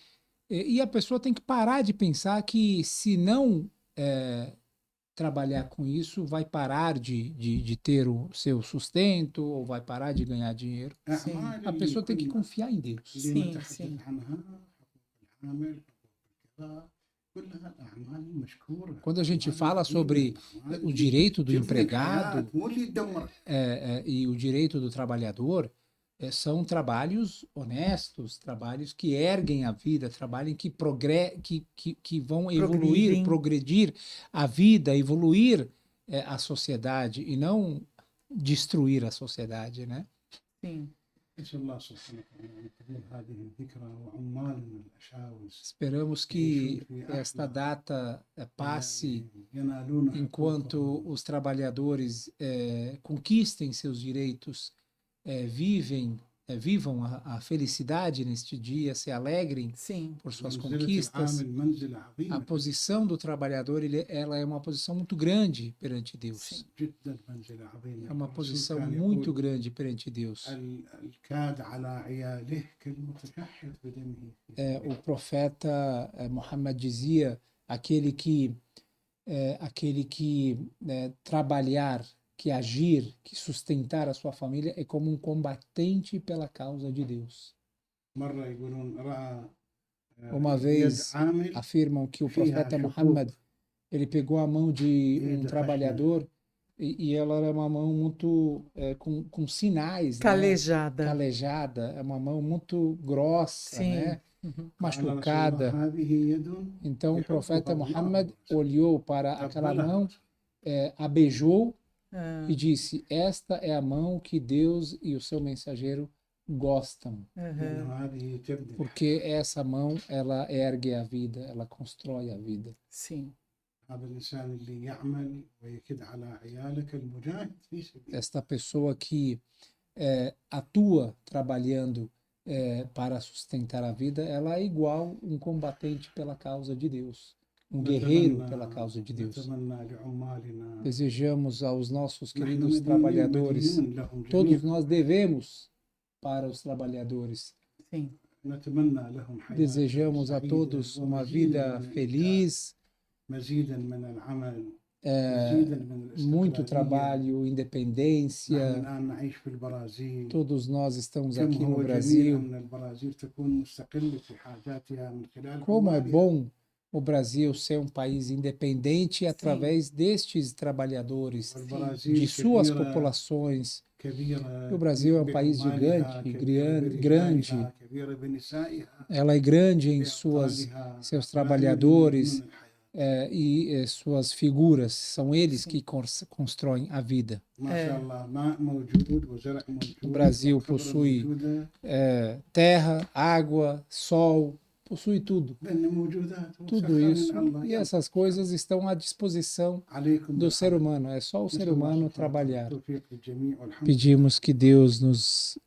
E a pessoa tem que parar de pensar que se não trabalhar com isso, vai parar de ter o seu sustento ou vai parar de ganhar dinheiro. أعمال A اللي pessoa tem que كنا confiar em Deus. اللي Sim, نتحدث sim. عنها حقوق العامل حقوق الكذا كلها أعمال مشكورة Quando a gente أعمال fala عظيمة sobre أعمال o اللي direito do تبني الحياة empregado مو اللي تدمر e o direito do trabalhador, são trabalhos honestos, trabalhos que erguem a vida, trabalhos que vão evoluir, Progridem. progredir a vida, evoluir a sociedade e não destruir a sociedade, né? Sim. نسأل الله سبحانه وتعالى أن يقبل هذه الذكرى وعمالنا الأشاوس Esperamos que esta data passe ينالون enquanto حقوقهم os trabalhadores conquistem seus direitos, vivam a felicidade neste dia, se alegrem Sim. por suas منزلة conquistas. العامل منزلة A عظيمة posição do trabalhador, ela é uma posição muito grande perante Deus. Sim. جدا منزلة عظيمة É uma الرسول posição كان muito يقول grande perante Deus. الكاد على عياله كالمتشحذ بدمه O profeta Muhammad dizia: aquele que trabalhar, que agir, que sustentar a sua família é como um combatente pela causa de Deus. مرة يقولون رأى Uma يد vez عامل afirmam que o فيها profeta حقوق Muhammad ele pegou a mão de um Eita, trabalhador e ela era uma mão muito com sinais, né? Calejada. Calejada, é uma mão muito grossa, Sim. né? قال رسول الله Machucada. هذه يد Então o يحبها profeta الله Muhammad ورسوله. olhou para aquela قبلها mão, a beijou Ah, e disse: esta é a mão que Deus e o seu mensageiro gostam, لأن aham. هذه تبني porque essa mão ela ergue a vida, ela constrói a vida. Sim. هذا الإنسان اللي يعمل ويكد على عيالك المجاهد في سبيل Esta pessoa que atua trabalhando para sustentar a vida, ela é igual um combatente pela causa de Deus, um guerreiro pela causa de Deus. نتمنى لعمالنا Desejamos aos nossos نحن queridos مدينون trabalhadores, لهم todos جميعا nós devemos para os trabalhadores. Sim. نتمنى لهم حياة Desejamos a سعيدة todos uma ومزيدا vida من الإنتاج، feliz, مزيدا من العمل، é, مزيدا من muito الاستقلالية. trabalho, نحن independência. الآن نعيش في البرازيل، Todos nós estamos كم aqui no هو جميل Brasil. أن البرازيل تكون مستقلة في حاجاتها من خلال Como é عمالها. bom o Brasil ser um país independente através destes trabalhadores, والبرازيل de suas كبيرة populações. كبيرة O Brasil é um país بعمالها، gigante, كبيرة grande. برجالها، كبيرة بنسائها، Ela é grande em بأبطالها، seus هؤلاء trabalhadores الذين يبنون الحياة. e suas figuras. São eles que constroem a vida. ما شاء الله ماء موجود وزرع O موجود Brasil وخضرة possui موجودة، terra, água, sol, possui tudo. لأن موجودات Tudo وسخر isso. من الله. E essas coisas estão à disposição عليكم do ser بالعمل. humano. É só o نسأل ser الله humano سبحانه وتعالى trabalhar. التوفيق للجميع والحمد Pedimos que Deus nos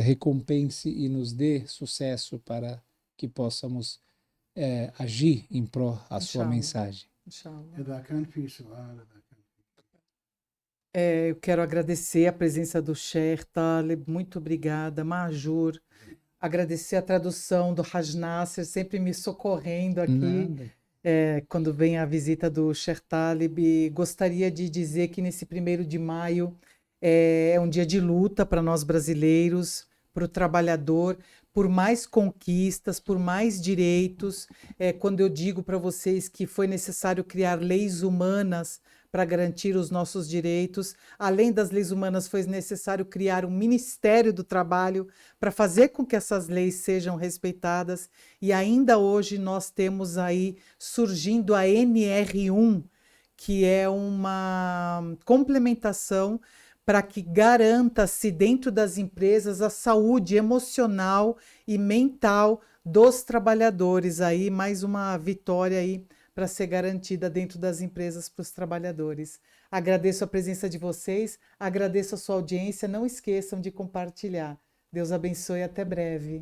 recompense e nos dê sucesso para que possamos agir em pró à sua Inshallah. mensagem. Inshallah. إذا كان في سؤال إذا كان Eu quero agradecer a presença do Sheikh Taleb, muito obrigada, Mahjur. Agradecer a tradução do Haj Nasser, sempre me socorrendo aqui. Nada. Quando vem a visita do Sheikh Taleb. Gostaria de dizer que nesse 1º de maio é um dia de luta para nós brasileiros, para o trabalhador, por mais conquistas, por mais direitos. Quando eu digo para vocês que foi necessário criar leis humanas para garantir os nossos direitos, além das leis humanas, foi necessário criar um Ministério do Trabalho para fazer com que essas leis sejam respeitadas. E ainda hoje nós temos aí surgindo a NR1, que é uma complementação para que garanta-se dentro das empresas a saúde emocional e mental dos trabalhadores. Aí mais uma vitória aí para ser garantida dentro das empresas para os trabalhadores. Agradeço a presença de vocês, agradeço a sua audiência, não esqueçam de compartilhar. Deus abençoe e até breve.